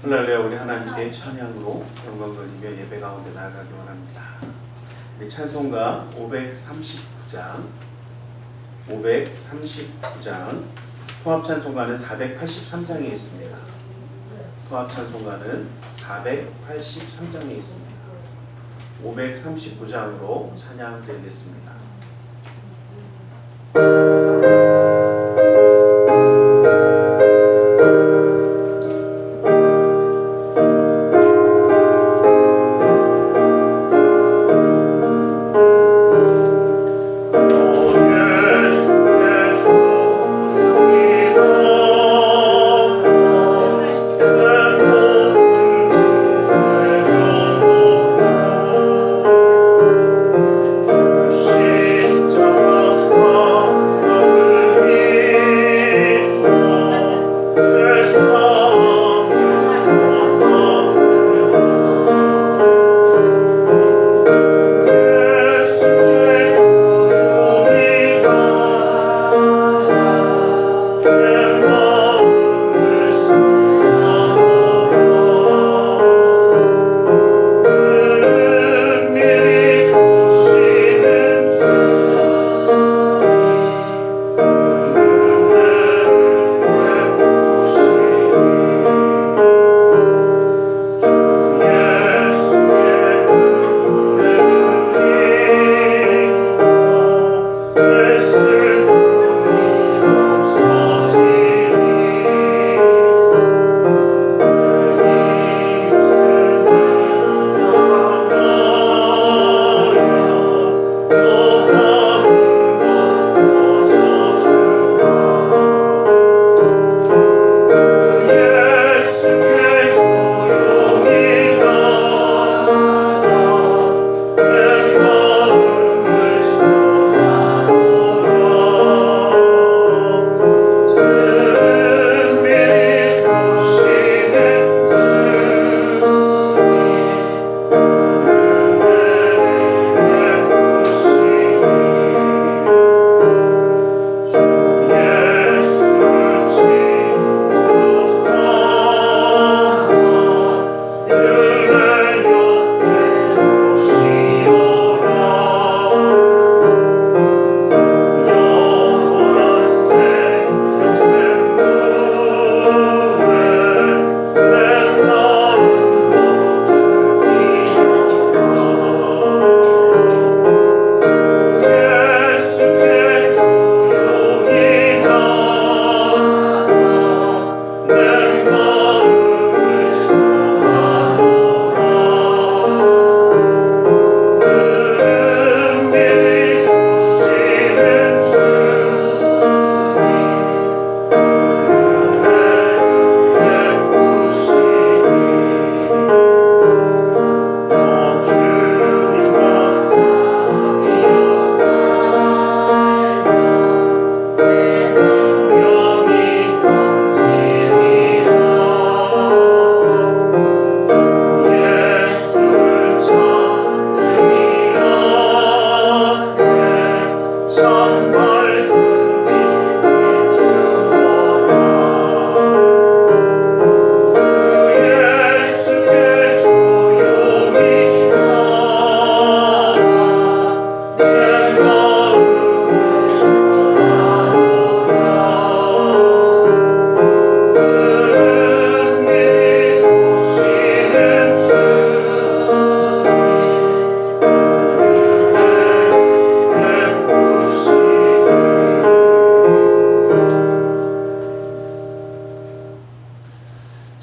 할렐루야. 우리 하나님께 찬양으로 영광 돌리며 예배 가운데 나아가기 원합니다. 우리 찬송가 539장 통합 찬송가는 483장에 있습니다. 통합 찬송가는 483장에 있습니다. 539장으로 찬양 드리겠습니다.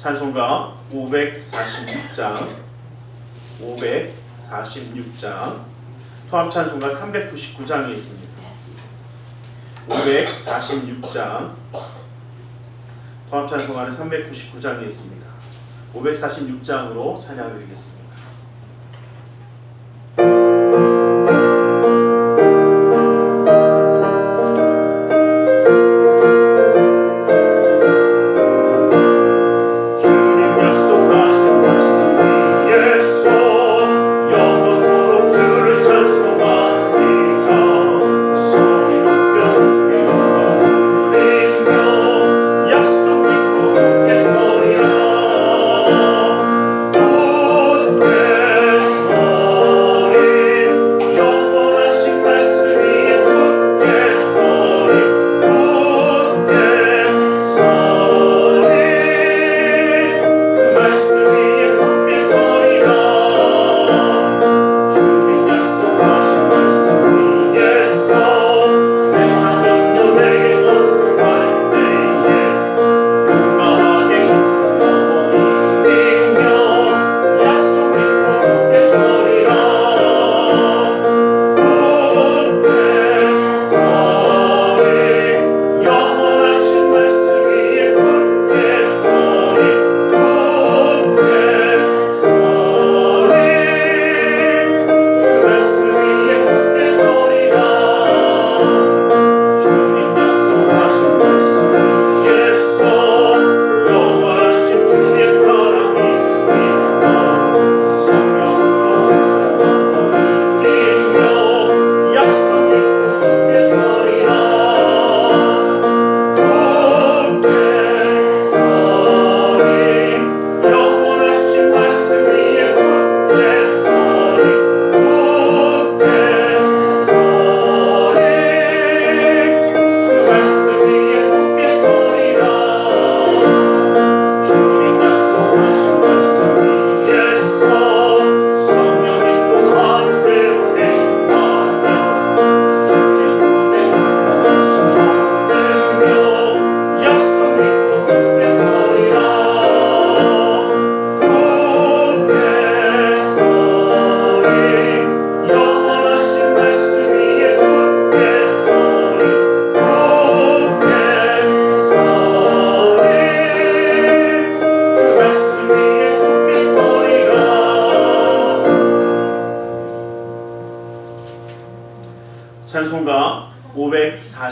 찬송가 546장 통합 찬송가 399장이 있습니다. 546장 통합 찬송가는 399장이 있습니다. 546장으로 찬양을 드리겠습니다. 약속 믿고 했소리라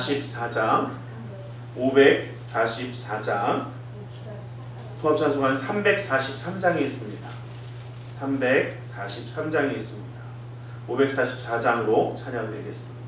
544장, 544장, 통합찬송가는 343장이 있습니다. 343장이 있습니다. 544장으로 찬양드리겠습니다.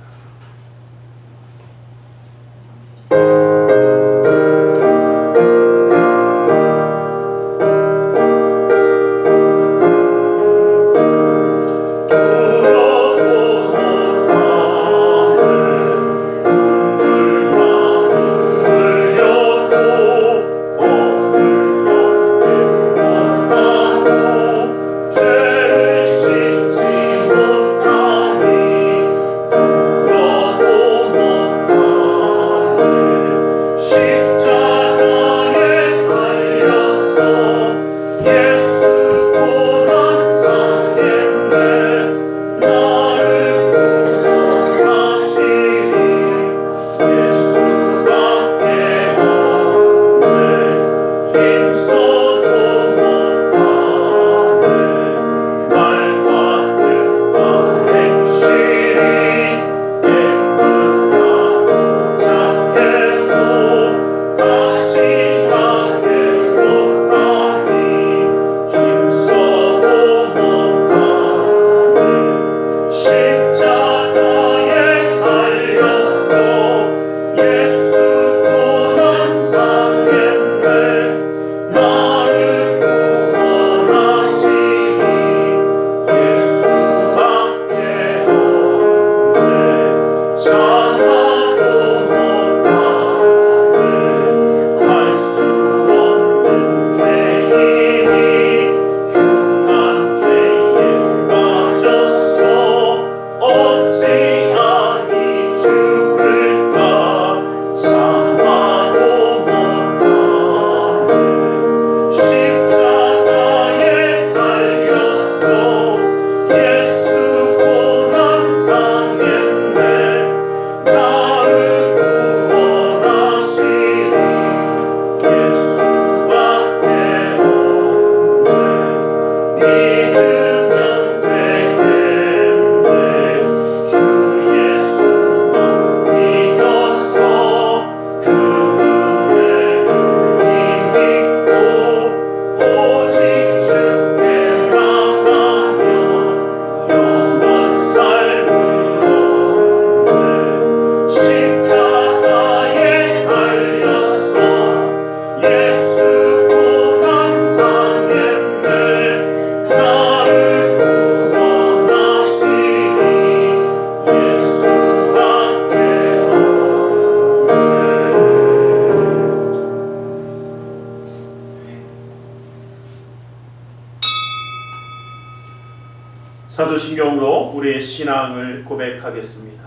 사도신경으로 우리의 신앙을 고백하겠습니다.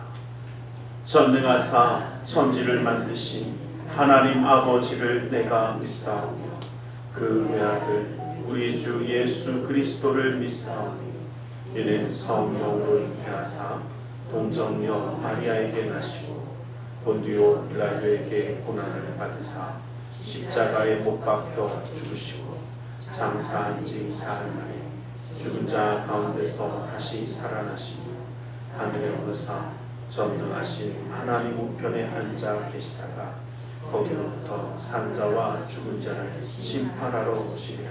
전능하사 천지를 만드신 하나님 아버지를 내가 믿사오며 그 외아들 우리 주 예수 그리스도를 믿사오니 이는 성령으로 잉태하사 동정녀 마리아에게 나시고 본디오 빌라도에게 고난을 받으사 십자가에 못 박혀 죽으시고 장사한 지 사흘 만에 죽은 자 가운데서 다시 살아나시며 하늘에 오르사 전능하신 하나님 우편에 앉아 계시다가 거기로부터 산자와 죽은 자를 심판하러 오시리라.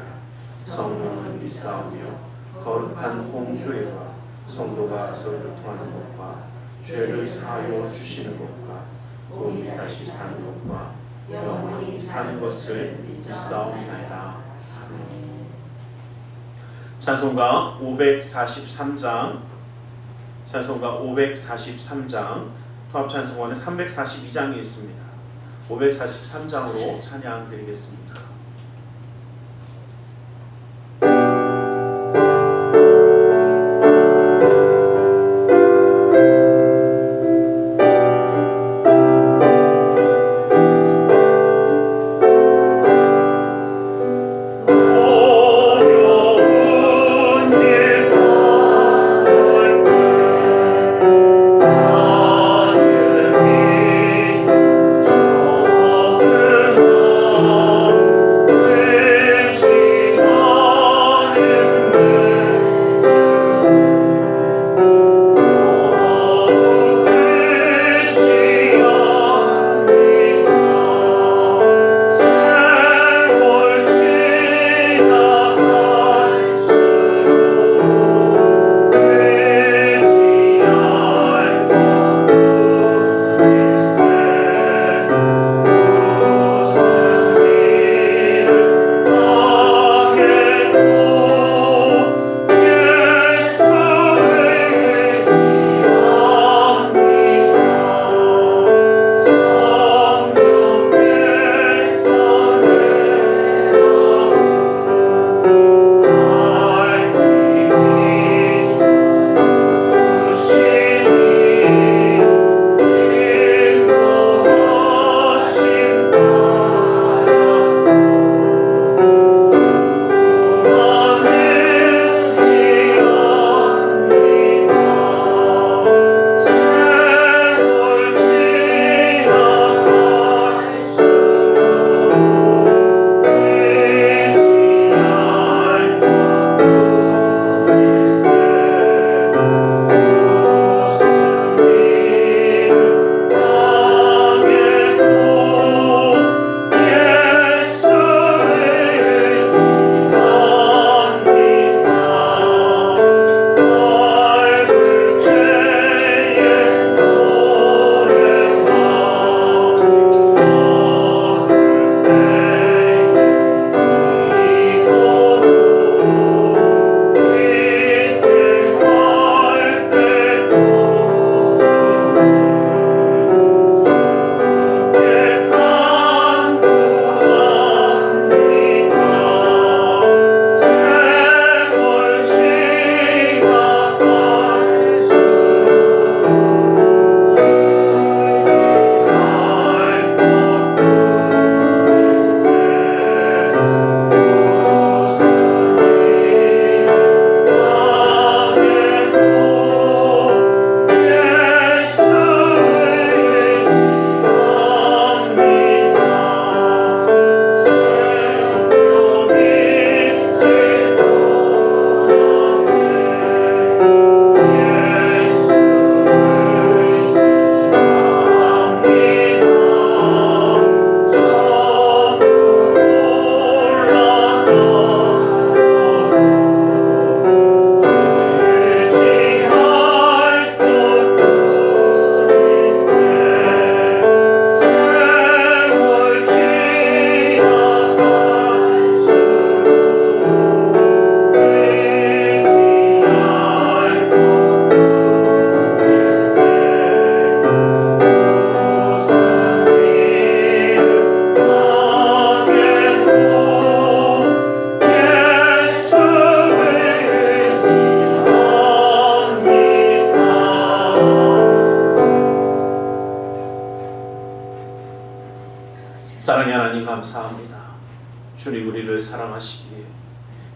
성령을 믿사오며 거룩한 공교회와 성도가 서로를 통하는 것과 죄를 사하여 주시는 것과 몸이 다시 사는 것과 영원히 사는 것을 믿사옵나이다. 아멘. 찬송가 543장, 찬송가 543장, 통합찬송가는 342장이 있습니다. 543장으로 찬양 드리겠습니다. 우리를 사랑하시기에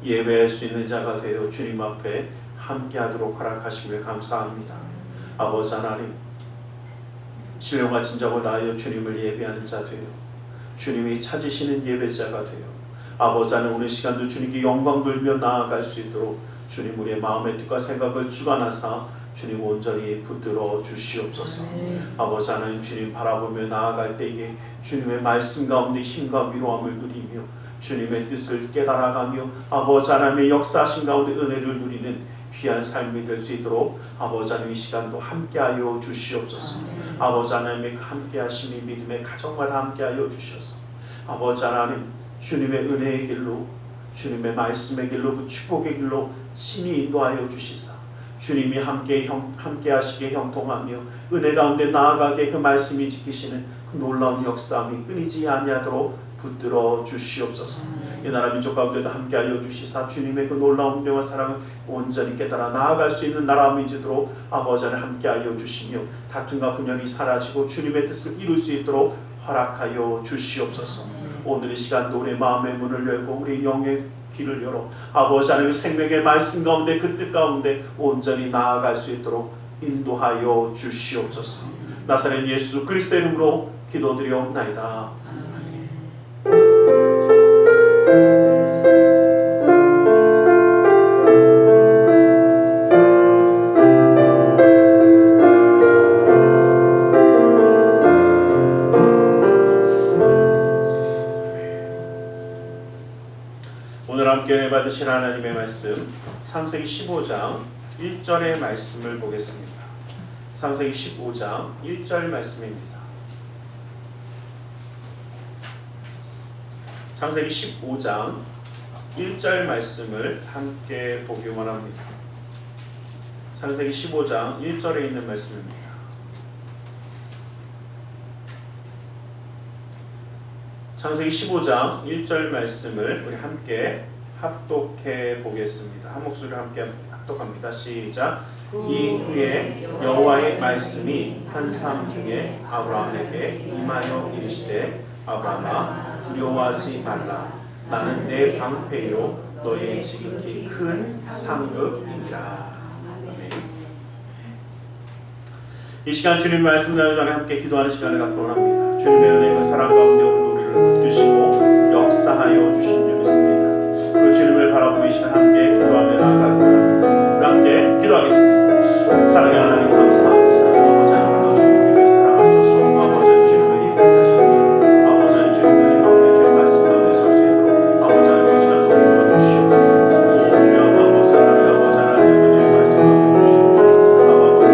예배할 수 있는 자가 되어 주님 앞에 함께하도록 허락하심을 감사합니다. 아버지 하나님, 신령과 진정을 다하여 주님을 예배하는 자 되어 주님이 찾으시는 예배자가 되어 아버지 하나님, 오늘 시간도 주님께 영광 돌며 나아갈 수 있도록 주님 우리의 마음의 뜻과 생각을 주관하사 주님 온전히 붙들어 주시옵소서. 아버지 하나님, 주님 바라보며 나아갈 때에 주님의 말씀 가운데 힘과 위로함을 누리며 주님의 뜻을 깨달아가며 아버지 하나님의 역사하신 가운데 은혜를 누리는 귀한 삶이 될 수 있도록 아버지 하나님 이 시간도 함께하여 주시옵소서. 아버지 하나님의 함께하심이 믿음의 가정마다 함께하여 주셔서 아버지 하나님, 주님의 은혜의 길로 주님의 말씀의 길로 그 축복의 길로 신이 인도하여 주시사 주님이 함께 하시게 형통하며 은혜 가운데 나아가게 그 말씀이 지키시는 그 놀라운 역사함이 끊이지 아니하도록 붙들어 주시옵소서. 이 나라 민족 가운데도 함께하여 주시사 주님의 그 놀라운 은혜와 사랑을 온전히 깨달아 나아갈 수 있는 나라와 민족으로 아버지 하나님 함께하여 주시며 다툼과 분열이 사라지고 주님의 뜻을 이룰 수 있도록 허락하여 주시옵소서. 오늘 이 시간 우리의 마음의 문을 열고 우리 영의 길을 열어 아버지 하나님의 생명의 말씀 가운데 그 뜻 가운데 온전히 나아갈 수 있도록 인도하여 주시옵소서. 나사렛 예수 그리스도의 이름으로 기도드리옵나이다. 오늘 함께 받으실 하나님의 말씀 창세기 15장 1절의 말씀을 보겠습니다. 창세기 15장 1절 말씀입니다. 창세기 15장 1절 말씀을 함께 보기 원합니다. 창세기 15장 1절에 있는 말씀입니다. 창세기 15장 1절 말씀을 우리 함께 합독해 보겠습니다. 한 목소리로 함께 합독합니다. 시작. 이후에 여호와의 말씀이 한 사람 중에 아브라함에게 임하여 이르시되 아브라함아 두려워하지 말라. 나는 내 방패요 너의 지극히 큰 상급이니라. 이 시간 주님 말씀 나누기 전에 함께 기도하는 시간을 갖고 원합니다. 주님의 은혜 그 사랑 가운데 우리를 붙드시고 역사하여 주신 줄 믿습니다. 그 주님을 바라보며 이 시간 함께 기도하며 나아가고 원합니다. 우리 함께 기도하겠습니다. 사랑의 하나님 감사합니다. 아버지 하나님 주님을 사랑하셔서 아버지 하나님 주님을 예배하시고 아버지 하나님 주님의 가운데 주의 말씀 가운데 설 수 있도록 아버지 하나님 이 시간 도와 주시옵소서. 오 주여 아버지 하나님 주의 말씀 가운데 주시옵소서. 아버지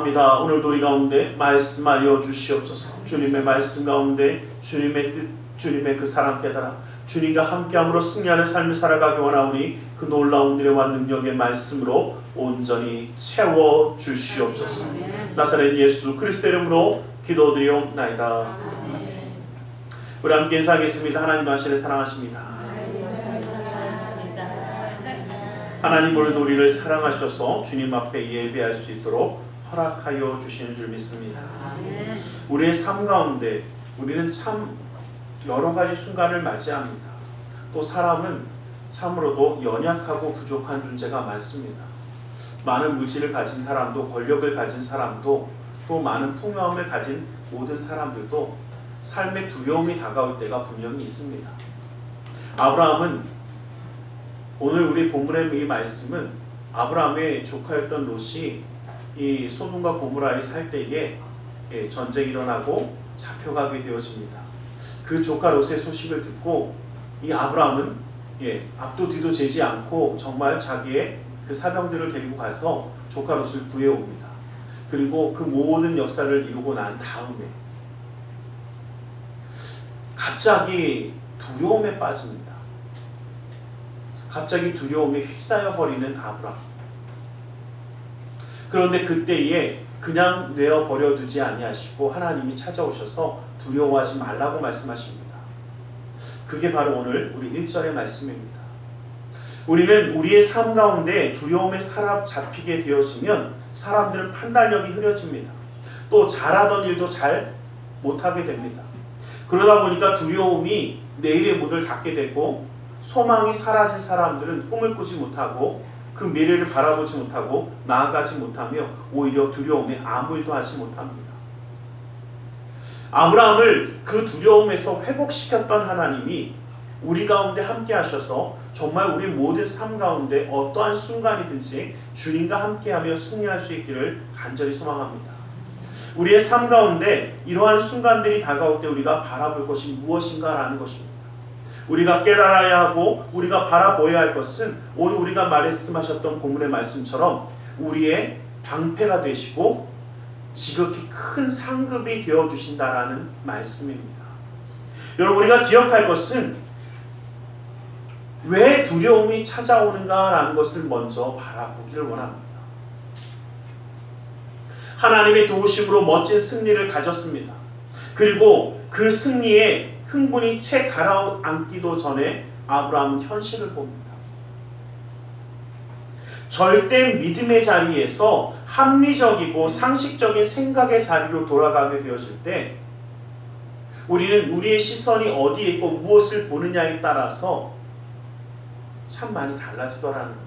감사합니다. 오늘도 우리 가운데 말씀하여 주시옵소서. 주님의 말씀 가운데 주님의 뜻, 주님의 그 사랑 깨달아 주님과 함께함으로 승리하는 삶을 살아가기 원하오니 그 놀라운 은혜와 능력의 말씀으로 온전히 채워 주시옵소서. 나사렛 예수 그리스도 이름으로 기도드리옵나이다. 우리 함께 인사하겠습니다. 하나님 당신을 사랑하십니다. 하나님 오늘도 우리를 사랑하셔서 주님 앞에 예배할 수 있도록 허락하여 주시는 줄 믿습니다. 우리의 삶 가운데 우리는 참 여러 가지 순간을 맞이합니다. 또 사람은 참으로도 연약하고 부족한 존재가 많습니다. 많은 물질을 가진 사람도, 권력을 가진 사람도, 또 많은 풍요함을 가진 모든 사람들도 삶의 두려움이 다가올 때가 분명히 있습니다. 아브라함은, 오늘 우리 본문의 이 말씀은 아브라함의 조카였던 롯이 이 소돔과 고모라에 살 때에 전쟁이 일어나고 잡혀가게 되어집니다. 그 조카 롯의 소식을 듣고 이 아브라함은 앞도 뒤도 재지 않고 정말 자기의 그 사병들을 데리고 가서 조카 롯을 구해옵니다. 그리고 그 모든 역사를 이루고 난 다음에 갑자기 두려움에 빠집니다. 갑자기 두려움에 휩싸여 버리는 아브라함. 그런데 그때에 그냥 내어 버려두지 아니하시고 하나님이 찾아오셔서 두려워하지 말라고 말씀하십니다. 그게 바로 오늘 우리 1절의 말씀입니다. 우리는 우리의 삶 가운데 두려움에 사로잡히게 되어지면 사람들은 판단력이 흐려집니다. 또 잘하던 일도 잘 못하게 됩니다. 그러다 보니까 두려움이 내일의 문을 닫게 되고 소망이 사라진 사람들은 꿈을 꾸지 못하고 그 미래를 바라보지 못하고 나아가지 못하며 오히려 두려움에 아무 일도 하지 못합니다. 아브라함을 그 두려움에서 회복시켰던 하나님이 우리 가운데 함께 하셔서 정말 우리 모든 삶 가운데 어떠한 순간이든지 주님과 함께하며 승리할 수 있기를 간절히 소망합니다. 우리의 삶 가운데 이러한 순간들이 다가올 때 우리가 바라볼 것이 무엇인가라는 것입니다. 우리가 깨달아야 하고 우리가 바라보아야 할 것은 오늘 우리가 말씀하셨던 본문의 말씀처럼 우리의 방패가 되시고 지극히 큰 상급이 되어주신다라는 말씀입니다. 여러분, 우리가 기억할 것은 왜 두려움이 찾아오는가라는 것을 먼저 바라보기를 원합니다. 하나님의 도우심으로 멋진 승리를 가졌습니다. 그리고 그 승리에 흥분이 채 가라앉기도 전에 아브라함은 현실을 봅니다. 절대 믿음의 자리에서 합리적이고 상식적인 생각의 자리로 돌아가게 되어질 때 우리는 우리의 시선이 어디에 있고 무엇을 보느냐에 따라서 참 많이 달라지더라는 겁니다.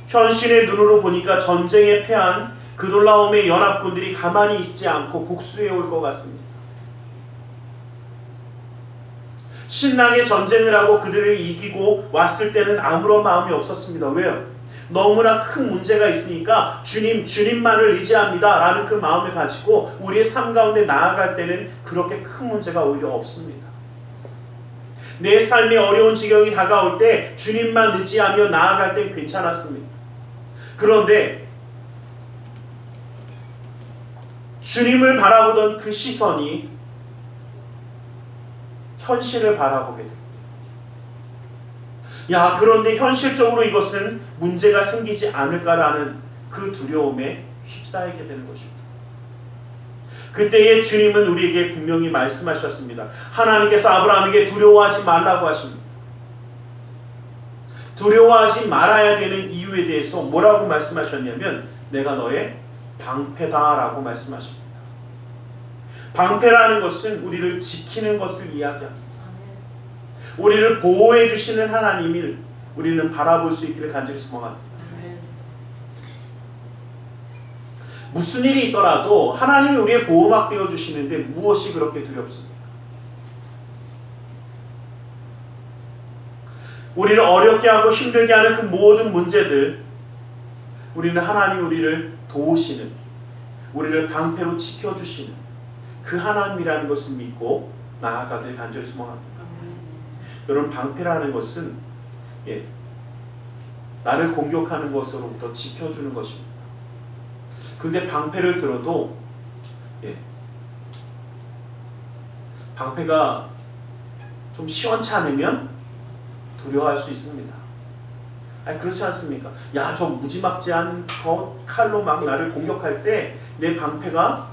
현실의 눈으로 보니까 전쟁에 패한 그돌라움의 연합군들이 가만히 있지 않고 복수해 올 것 같습니다. 신나게 전쟁을 하고 그들을 이기고 왔을 때는 아무런 마음이 없었습니다. 왜요? 너무나 큰 문제가 있으니까 주님만을 의지합니다 라는 그 마음을 가지고 우리의 삶 가운데 나아갈 때는 그렇게 큰 문제가 오히려 없습니다. 내 삶에 어려운 지경이 다가올 때 주님만 의지하며 나아갈 때 괜찮았습니다. 그런데 주님을 바라보던 그 시선이 현실을 바라보게 됩니다. 그런데 현실적으로 이것은 문제가 생기지 않을까라는 그 두려움에 휩싸이게 되는 것입니다. 그때에 주님은 우리에게 분명히 말씀하셨습니다. 하나님께서 아브라함에게 두려워하지 말라고 하십니다. 두려워하지 말아야 되는 이유에 대해서 뭐라고 말씀하셨냐면 내가 너의 방패다라고 말씀하십니다. 방패라는 것은 우리를 지키는 것을 이야기합니다. 우리를 보호해 주시는 하나님을 우리는 바라볼 수 있기를 간절히 소망합니다. 무슨 일이 있더라도 하나님이 우리의 보호막 되어 주시는데 무엇이 그렇게 두렵습니까? 우리를 어렵게 하고 힘들게 하는 그 모든 문제들, 우리는 하나님 우리를 도우시는, 우리를 방패로 지켜주시는 그 하나님이라는 것을 믿고 나아가길 간절히 소망합니다. 여러분, 방패라는 것은 나를 공격하는 것으로부터 지켜주는 것입니다. 근데 방패를 들어도 방패가 좀 시원치 않으면 두려워할 수 있습니다. 아니 그렇지 않습니까? 야, 저 무지막지한 저 칼로 막 나를 공격할 때 내 방패가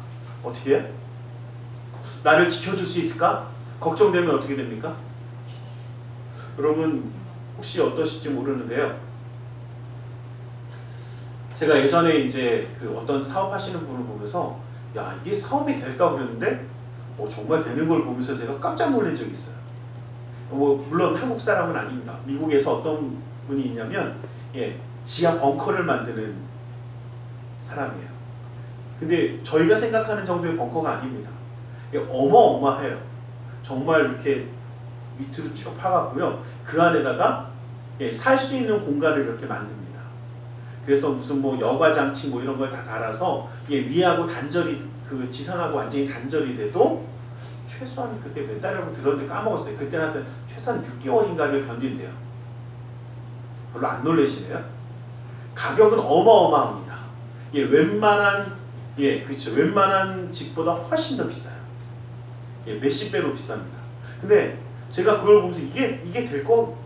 어떻게 해? 나를 지켜줄 수 있을까? 걱정되면 어떻게 됩니까? 여러분 혹시 어떠실지 모르는데요. 제가 예전에 이제 그 어떤 사업하시는 분을 보면서 야, 이게 사업이 될까 그랬는데 정말 되는 걸 보면서 제가 깜짝 놀란 적이 있어요. 물론 한국 사람은 아닙니다. 미국에서 어떤 분이 있냐면 지하 벙커를 만드는 사람이에요. 근데 저희가 생각하는 정도의 벙커가 아닙니다. 어마어마해요. 정말 이렇게 밑으로 쭉 파갖고요. 그 안에다가 살 수 있는 공간을 이렇게 만듭니다. 그래서 무슨 뭐 여과장치 뭐 이런 걸 다 달아서 위하고 단절이 그 지상하고 완전히 단절이 돼도 최소한 그때 몇 달이라고 들었는데 까먹었어요. 그때 하여튼 최소한 6개월인가를 견딘대요. 별로 안 놀라시네요. 가격은 어마어마합니다. 웬만한 집보다 훨씬 더 비싸요. 몇십 배로 비쌉니다. 근데 제가 그걸 보면서 이게 될 거,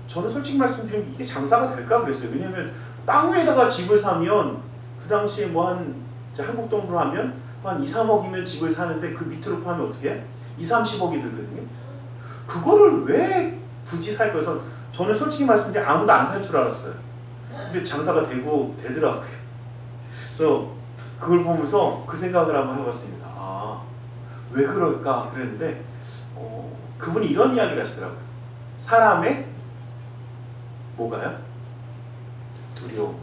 저는 솔직히 말씀드리면 이게 장사가 될까 그랬어요. 왜냐면 땅 위에다가 집을 사면 그 당시에 한국 돈으로 하면 한 2, 3억이면 집을 사는데 그 밑으로 파면 어떻게 해? 2, 30억이 들거든요. 그거를 왜 굳이 살 거여서 저는 솔직히 말씀드리면 아무도 안 살 줄 알았어요. 근데 장사가 되더라고요. 그래서 그걸 보면서 그 생각을 한번 해봤습니다. 왜 그럴까 그랬는데 그분이 이런 이야기를 하시더라고요. 사람의 뭐가요? 두려움.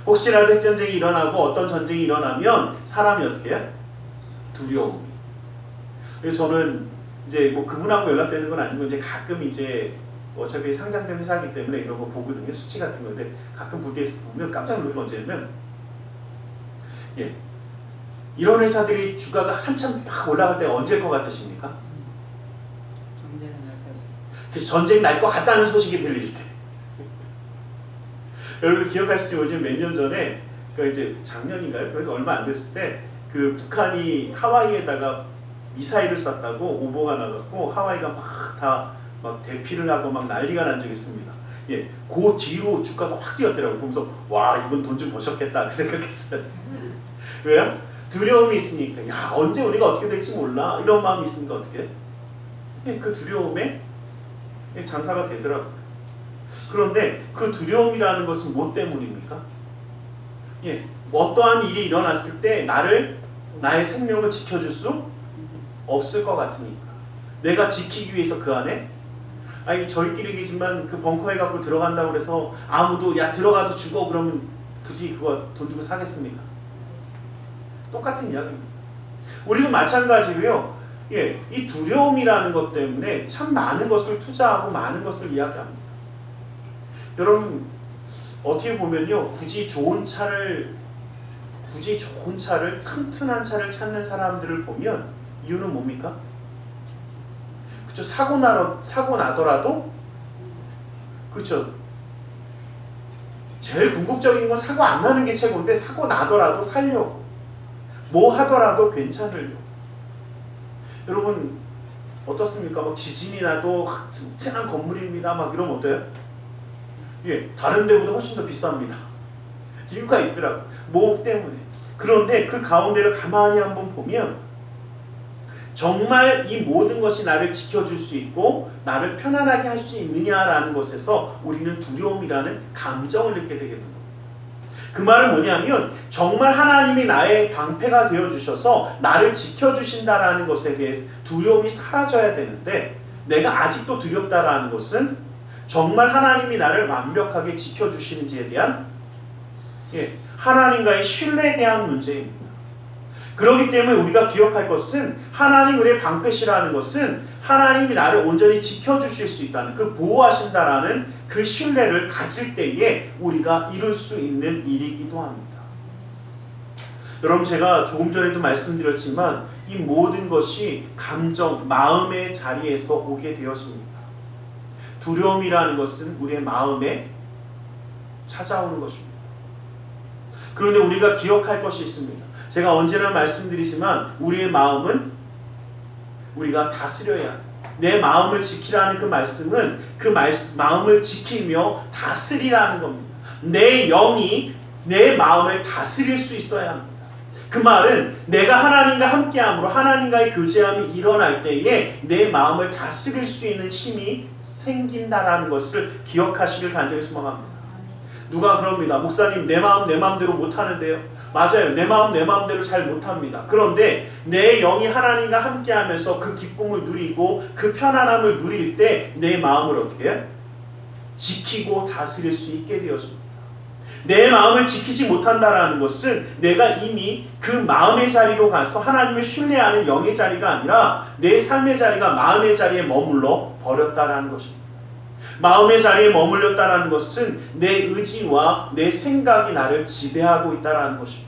혹시라도 핵전쟁이 일어나고 어떤 전쟁이 일어나면 사람이 어떻게 해요? 두려움이. 그래서 저는 이제 뭐 그분하고 연락되는 건 아니고 이제 가끔 이제 어차피 상장된 회사이기 때문에 이런 거 보거든요. 수치 같은 건데 가끔 볼 때 보면 깜짝 놀라는 건 언제냐면 이런 회사들이 주가가 한참 팍 올라갈 때가 언제일 것 같으십니까? 전쟁 날 것 같다는 소식이 들릴 때. 여러분 기억하시죠? 요즘 몇 년 전에 이제 작년인가요? 그래도 얼마 안 됐을 때 그 북한이 하와이에다가 미사일을 쐈다고 오보가 나갔고 하와이가 막 대피를 하고 막 난리가 난 적이 있습니다. 그 뒤로 주가가 확 뛰었더라고요. 보면서 와, 이분 돈 좀 버셨겠다 그 생각했어요. 왜요? 두려움이 있으니까. 야, 언제 우리가 어떻게 될지 몰라. 이런 마음이 있으니까 어떻게 해? 그 두려움에 장사가 되더라고요. 그런데 그 두려움이라는 것은 뭐 때문입니까? 어떠한 일이 일어났을 때 나의 생명을 지켜줄 수 없을 것 같으니까. 내가 지키기 위해서 그 안에 저희끼리겠지만 그 벙커에 갖고 들어간다고 그래서 아무도 야 들어가도 죽어 그러면 굳이 그거 돈 주고 사겠습니까? 똑같은 이야기입니다. 우리도 마찬가지로요. 이 두려움이라는 것 때문에 참 많은 것을 투자하고 많은 것을 이야기합니다. 여러분 어떻게 보면요, 굳이 좋은 차를 튼튼한 차를 찾는 사람들을 보면 이유는 뭡니까? 그렇죠. 사고 나더라도 그렇죠. 제일 궁극적인 건 사고 안 나는 게 최고인데 사고 나더라도 살려고 뭐 하더라도 괜찮으려고. 여러분 어떻습니까? 막 지진이 나도 튼튼한 건물입니다. 막 이러면 어때요? 다른 데보다 훨씬 더 비쌉니다. 이유가 있더라고. 뭐 때문에. 그런데 그 가운데를 가만히 한번 보면 정말 이 모든 것이 나를 지켜줄 수 있고 나를 편안하게 할 수 있느냐라는 것에서 우리는 두려움이라는 감정을 느끼게 되겠는 겁니다. 그 말은 뭐냐면 정말 하나님이 나의 방패가 되어주셔서 나를 지켜주신다라는 것에 대해 두려움이 사라져야 되는데 내가 아직도 두렵다라는 것은 정말 하나님이 나를 완벽하게 지켜주시는지에 대한 하나님과의 신뢰에 대한 문제입니다. 그렇기 때문에 우리가 기억할 것은 하나님 우리의 방패시라는 것은 하나님이 나를 온전히 지켜주실 수 있다는 그 보호하신다라는 그 신뢰를 가질 때에 우리가 이룰 수 있는 일이기도 합니다. 여러분 제가 조금 전에도 말씀드렸지만 이 모든 것이 감정, 마음의 자리에서 오게 되었습니다. 두려움이라는 것은 우리의 마음에 찾아오는 것입니다. 그런데 우리가 기억할 것이 있습니다. 제가 언제나 말씀드리지만 우리의 마음은 우리가 다스려야 합니다. 내 마음을 지키라는 그 말씀은 그 마음을 지키며 다스리라는 겁니다. 내 영이 내 마음을 다스릴 수 있어야 합니다. 그 말은 내가 하나님과 함께함으로 하나님과의 교제함이 일어날 때에 내 마음을 다스릴 수 있는 힘이 생긴다라는 것을 기억하시길 간절히 소망합니다. 누가 그럽니다. 목사님, 내 마음 내 마음대로 못하는데요. 맞아요. 내 마음 내 마음대로 잘 못합니다. 그런데 내 영이 하나님과 함께하면서 그 기쁨을 누리고 그 편안함을 누릴 때 내 마음을 어떻게 해요? 지키고 다스릴 수 있게 되어집니다. 내 마음을 지키지 못한다라는 것은 내가 이미 그 마음의 자리로 가서 하나님을 신뢰하는 영의 자리가 아니라 내 삶의 자리가 마음의 자리에 머물러 버렸다라는 것입니다. 마음의 자리에 머물렀다라는 것은 내 의지와 내 생각이 나를 지배하고 있다라는 것입니다.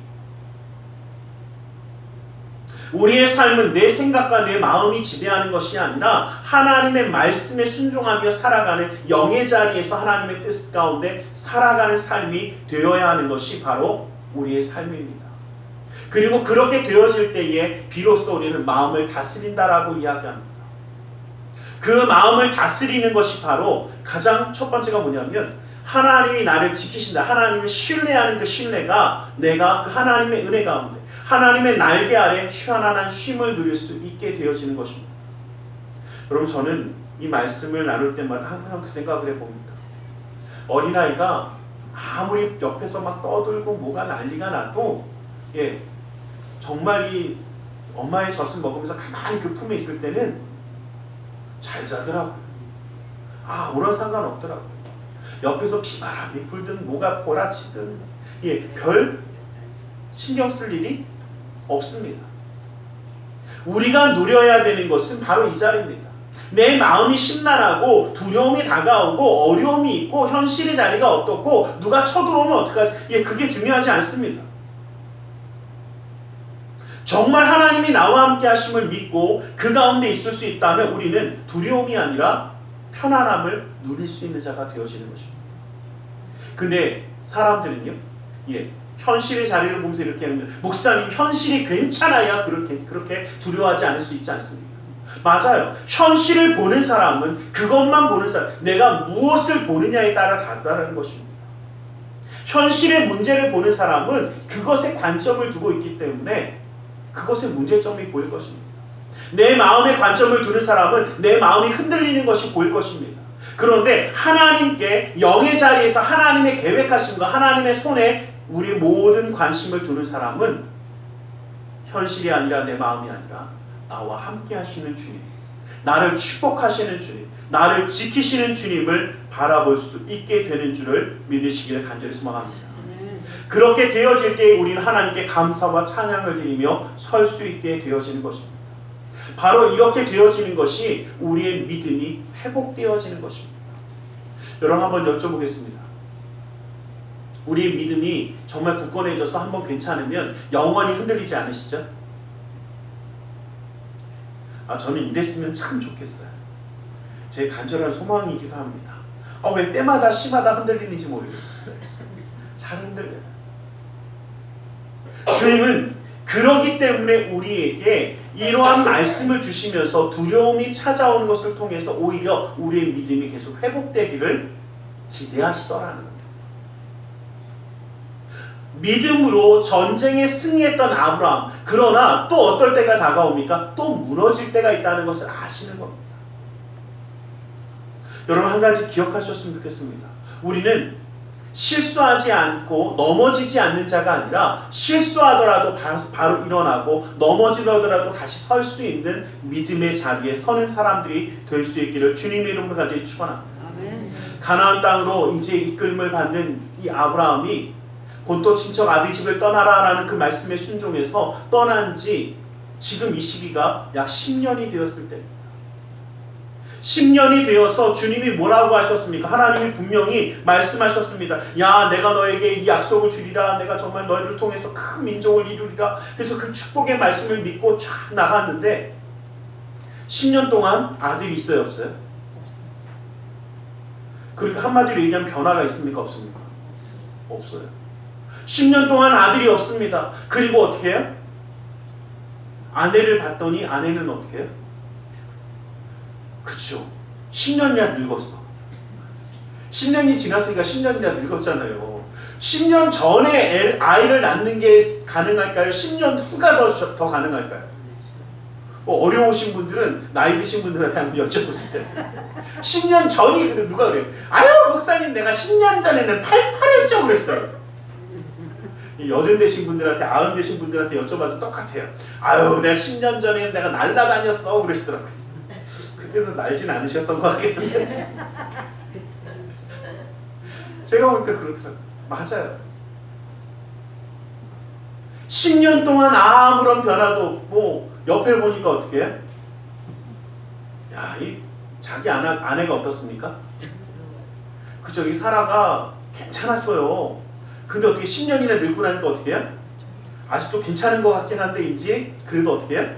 우리의 삶은 내 생각과 내 마음이 지배하는 것이 아니라 하나님의 말씀에 순종하며 살아가는 영의 자리에서 하나님의 뜻 가운데 살아가는 삶이 되어야 하는 것이 바로 우리의 삶입니다. 그리고 그렇게 되어질 때에 비로소 우리는 마음을 다스린다라고 이야기합니다. 그 마음을 다스리는 것이 바로 가장 첫 번째가 뭐냐면 하나님이 나를 지키신다. 하나님을 신뢰하는 그 신뢰가 내가 그 하나님의 은혜 가운데 하나님의 날개 아래 편안한 쉼을 누릴 수 있게 되어지는 것입니다. 여러분, 저는 이 말씀을 나눌 때마다 항상 그 생각을 해봅니다. 어린아이가 아무리 옆에서 막 떠들고 뭐가 난리가 나도 정말 이 엄마의 젖을 먹으면서 가만히 그 품에 있을 때는 잘 자더라고요. 아무런 상관없더라고요. 옆에서 비바람이 불든 뭐가 몰아치든 별 신경 쓸 일이 없습니다. 우리가 누려야 되는 것은 바로 이 자리입니다. 내 마음이 심란하고 두려움이 다가오고 어려움이 있고 현실의 자리가 어떻고 누가 쳐들어오면 어떡하지? 그게 중요하지 않습니다. 정말 하나님이 나와 함께 하심을 믿고 그 가운데 있을 수 있다면 우리는 두려움이 아니라 편안함을 누릴 수 있는 자가 되어지는 것입니다. 근데 사람들은요, 현실의 자리를 보면서 이렇게 하는 목사님, 현실이 괜찮아야 그렇게 두려워하지 않을 수 있지 않습니까? 맞아요. 현실을 보는 사람은 그것만 보는 사람, 내가 무엇을 보느냐에 따라 다르다는 것입니다. 현실의 문제를 보는 사람은 그것에 관점을 두고 있기 때문에 그것의 문제점이 보일 것입니다. 내 마음의 관점을 두는 사람은 내 마음이 흔들리는 것이 보일 것입니다. 그런데 하나님께 영의 자리에서 하나님의 계획하심과 하나님의 손에 우리 모든 관심을 두는 사람은 현실이 아니라 내 마음이 아니라 나와 함께 하시는 주님, 나를 축복하시는 주님, 나를 지키시는 주님을 바라볼 수 있게 되는 줄을 믿으시기를 간절히 소망합니다. 그렇게 되어질 때 우리는 하나님께 감사와 찬양을 드리며 설 수 있게 되어지는 것입니다. 바로 이렇게 되어지는 것이 우리의 믿음이 회복되어지는 것입니다. 여러분, 한번 여쭤보겠습니다. 우리의 믿음이 정말 굳건해져서 한번 괜찮으면 영원히 흔들리지 않으시죠? 저는 이랬으면 참 좋겠어요. 제 간절한 소망이기도 합니다. 왜 때마다 시마다 흔들리는지 모르겠어요. 잘 흔들려요. 주님은 그러기 때문에 우리에게 이러한 말씀을 주시면서 두려움이 찾아오는 것을 통해서 오히려 우리의 믿음이 계속 회복되기를 기대하시더라는 겁니다. 믿음으로 전쟁에 승리했던 아브라함, 그러나 또 어떨 때가 다가옵니까? 또 무너질 때가 있다는 것을 아시는 겁니다. 여러분, 한 가지 기억하셨으면 좋겠습니다. 우리는 실수하지 않고 넘어지지 않는 자가 아니라 실수하더라도 바로 일어나고 넘어지더라도 다시 설 수 있는 믿음의 자리에 서는 사람들이 될 수 있기를 주님의 이름으로 간절히 축원합니다. 가나안 땅으로 이제 이끌림을 받는 이 아브라함이 본토 친척 아비 집을 떠나라라는 그 말씀에 순종해서 떠난 지 지금 이 시기가 약 10년이 되었을 때입니다. 10년이 되어서 주님이 뭐라고 하셨습니까? 하나님이 분명히 말씀하셨습니다. 야, 내가 너에게 이 약속을 주리라. 내가 정말 너희를 통해서 큰 민족을 이루리라. 그래서 그 축복의 말씀을 믿고 쫙 나갔는데 10년 동안 아들이 있어요, 없어요? 그러니까 한마디로 얘기하면 변화가 있습니까, 없습니까? 없어요. 10년 동안 아들이 없습니다. 그리고 어떻게 해요? 아내를 봤더니 아내는 어떻게 해요? 그쵸. 10년이나 늙었어. 10년이 지났으니까 10년이나 늙었잖아요. 10년 전에 아이를 낳는 게 가능할까요? 10년 후가 더 가능할까요? 어려우신 분들은 나이 드신 분들한테 한번 여쭤보세요. 10년 전이 누가 그래요? 아유 목사님 내가 10년 전에는 팔팔했죠 그러시더라고요. 80 되신 분들한테 90 되신 분들한테 여쭤봐도 똑같아요. 아유 내가 10년 전에는 내가 날라다녔어 그러시더라고요. 그때도 날진 않으셨던 것 같긴 한데 제가 보니까 그렇더라고요. 맞아요. 10년 동안 아무런 변화도 없고 옆에 보니까 어떻게 해? 야, 이 자기 아내가 어떻습니까? 그죠? 이 사라가 괜찮았어요. 근데 어떻게 10년이나 늙고 나니까 어떻게 해? 아직도 괜찮은 것 같긴 한데 이제 그래도 어떻게 해?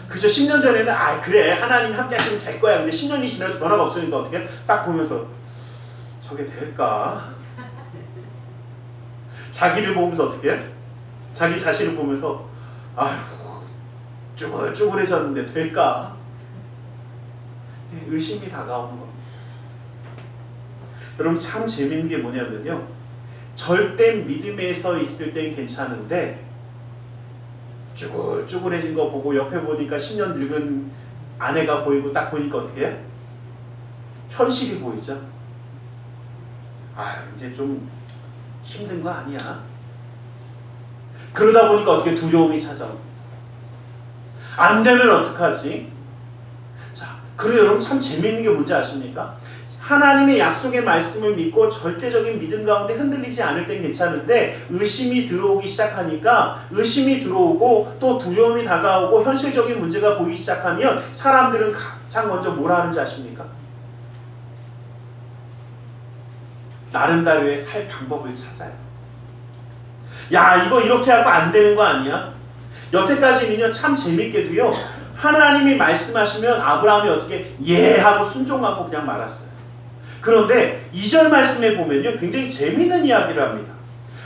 그죠? 10년 전에는 아 그래 하나님 함께 하시면 될 거야. 근데 10년이 지나도 변화가 없으니까 어떻게 해? 딱 보면서 저게 될까? 자기를 보면서 어떻게 해? 자기 자신을 보면서 아휴 쭈글쭈글해졌는데 될까? 의심이 다가오는 겁니다. 여러분 참 재밌는 게 뭐냐면요. 절대 믿음에 서 있을 땐 괜찮은데 쭈글쭈글해진 거 보고 옆에 보니까 10년 늙은 아내가 보이고 딱 보니까 어떻게 해? 현실이 보이죠? 아 이제 좀 힘든 거 아니야? 그러다 보니까 어떻게 두려움이 찾아오고 안 되면 어떡하지? 자, 그리고 여러분 참 재밌는 게 뭔지 아십니까? 하나님의 약속의 말씀을 믿고 절대적인 믿음 가운데 흔들리지 않을 땐 괜찮은데 의심이 들어오기 시작하니까 의심이 들어오고 또 두려움이 다가오고 현실적인 문제가 보이기 시작하면 사람들은 가장 먼저 뭐라 하는지 아십니까? 나름대로의 살 방법을 찾아요. 야 이거 이렇게 하고 안 되는 거 아니야? 여태까지는요 참 재밌게도요 하나님이 말씀하시면 아브라함이 어떻게 예 하고 순종하고 그냥 말았어요. 그런데 2절 말씀에 보면요 굉장히 재밌는 이야기를 합니다.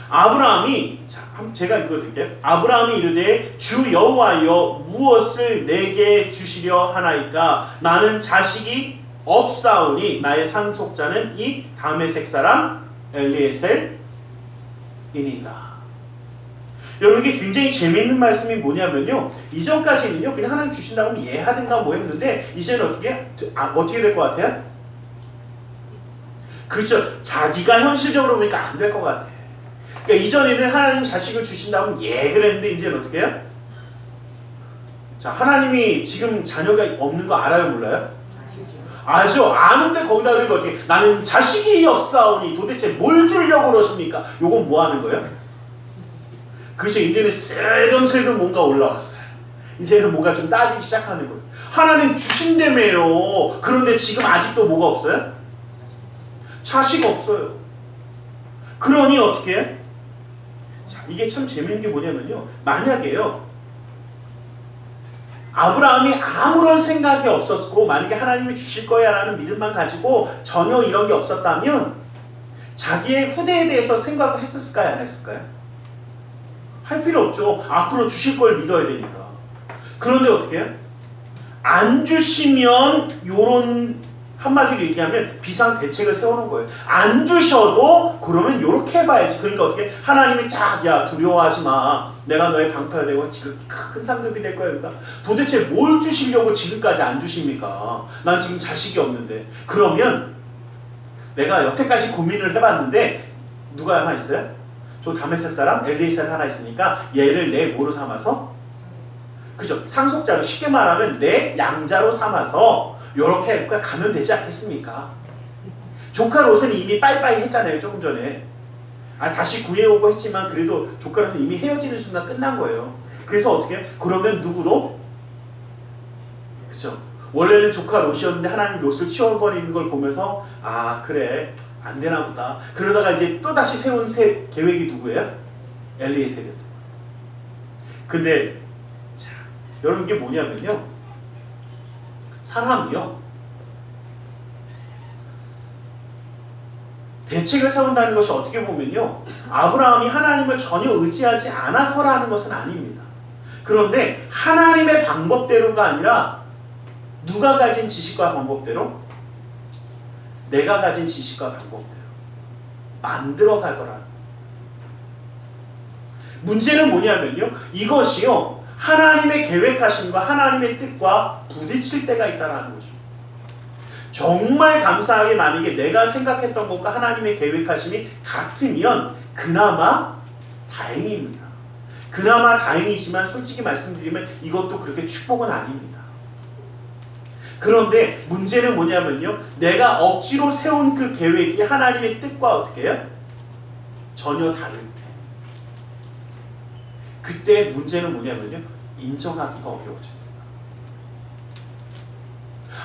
아브라함이 자 제가 읽어드릴게요. 아브라함이 이르되 주 여호와여 무엇을 내게 주시려 하나이까 나는 자식이 없사오니 나의 상속자는 이 다메섹 사람 엘리에셀이니이다. 여러분 이게 굉장히 재미있는 말씀이 뭐냐면요 이전까지는요 그냥 하나님 주신다고 하면 예 하든가 뭐 했는데 이제는 어떻게 될 것 같아요? 그렇죠. 자기가 현실적으로 보니까 안 될 것 같아. 그러니까 이전에는 하나님 자식을 주신다고 하면 예 그랬는데 이제는 어떻게 해요? 자 하나님이 지금 자녀가 없는 거 알아요 몰라요? 알죠. 아는데 거기다 대고 어떻게 나는 자식이 없사오니 도대체 뭘 주려고 그러십니까? 요건 뭐 하는 거예요? 그래서 이제는 슬금슬금 뭔가 올라왔어요. 이제는 뭔가 좀 따지기 시작하는 거예요. 하나님 주신다며요. 그런데 지금 아직도 뭐가 없어요? 자식 없어요. 그러니 어떻게 해? 자, 이게 참 재밌는 게 뭐냐면요. 만약에요. 아브라함이 아무런 생각이 없었고 만약에 하나님이 주실 거야 라는 믿음만 가지고 전혀 이런 게 없었다면 자기의 후대에 대해서 생각을 했었을까요? 안 했을까요? 할 필요 없죠. 앞으로 주실 걸 믿어야 되니까. 그런데 어떻게 해요? 안 주시면 요런 한마디로 얘기하면 비상대책을 세우는 거예요. 안 주셔도 그러면 요렇게 해봐야지. 그러니까 어떻게 하나님이 야 두려워하지 마. 내가 너의 방패가 되고 지금 큰 상급이 될 거야. 그러니까 도대체 뭘 주시려고 지금까지 안 주십니까? 난 지금 자식이 없는데. 그러면 내가 여태까지 고민을 해봤는데 누가 하나 있어요? 저 다메섹 사람 엘리에셀 하나 있으니까 얘를 내 뭐로 삼아서? 그죠? 상속자로 쉽게 말하면 내 양자로 삼아서 요렇게 가면 되지 않겠습니까? 조카 롯은 이미 빠이빠이 했잖아요. 조금 전에. 다시 구해오고 했지만 그래도 조카 롯은 이미 헤어지는 순간 끝난 거예요. 그래서 어떻게? 그러면 누구로? 그쵸? 원래는 조카 롯이었는데 하나님 롯을 치워버리는 걸 보면서 아 그래 안 되나 보다. 그러다가 이제 또다시 세운 계획이 누구예요? 엘리에셀이었던. 근데 자, 여러분 이게 뭐냐면요. 사람이요. 대책을 세운다는 것이 어떻게 보면요, 아브라함이 하나님을 전혀 의지하지 않아서라는 것은 아닙니다. 그런데 하나님의 방법대로가 아니라 누가 가진 지식과 방법대로? 내가 가진 지식과 방법대로 만들어 가더라. 문제는 뭐냐면요, 이것이요 하나님의 계획하심과 하나님의 뜻과 부딪힐 때가 있다는 것입니다. 정말 감사하게 만약에 내가 생각했던 것과 하나님의 계획하심이 같으면 그나마 다행입니다. 그나마 다행이지만 솔직히 말씀드리면 이것도 그렇게 축복은 아닙니다. 그런데 문제는 뭐냐면요, 내가 억지로 세운 그 계획이 하나님의 뜻과 어떻게 해요? 전혀 다를 때, 그때 문제는 뭐냐면요, 인정하기가 어려워집니다.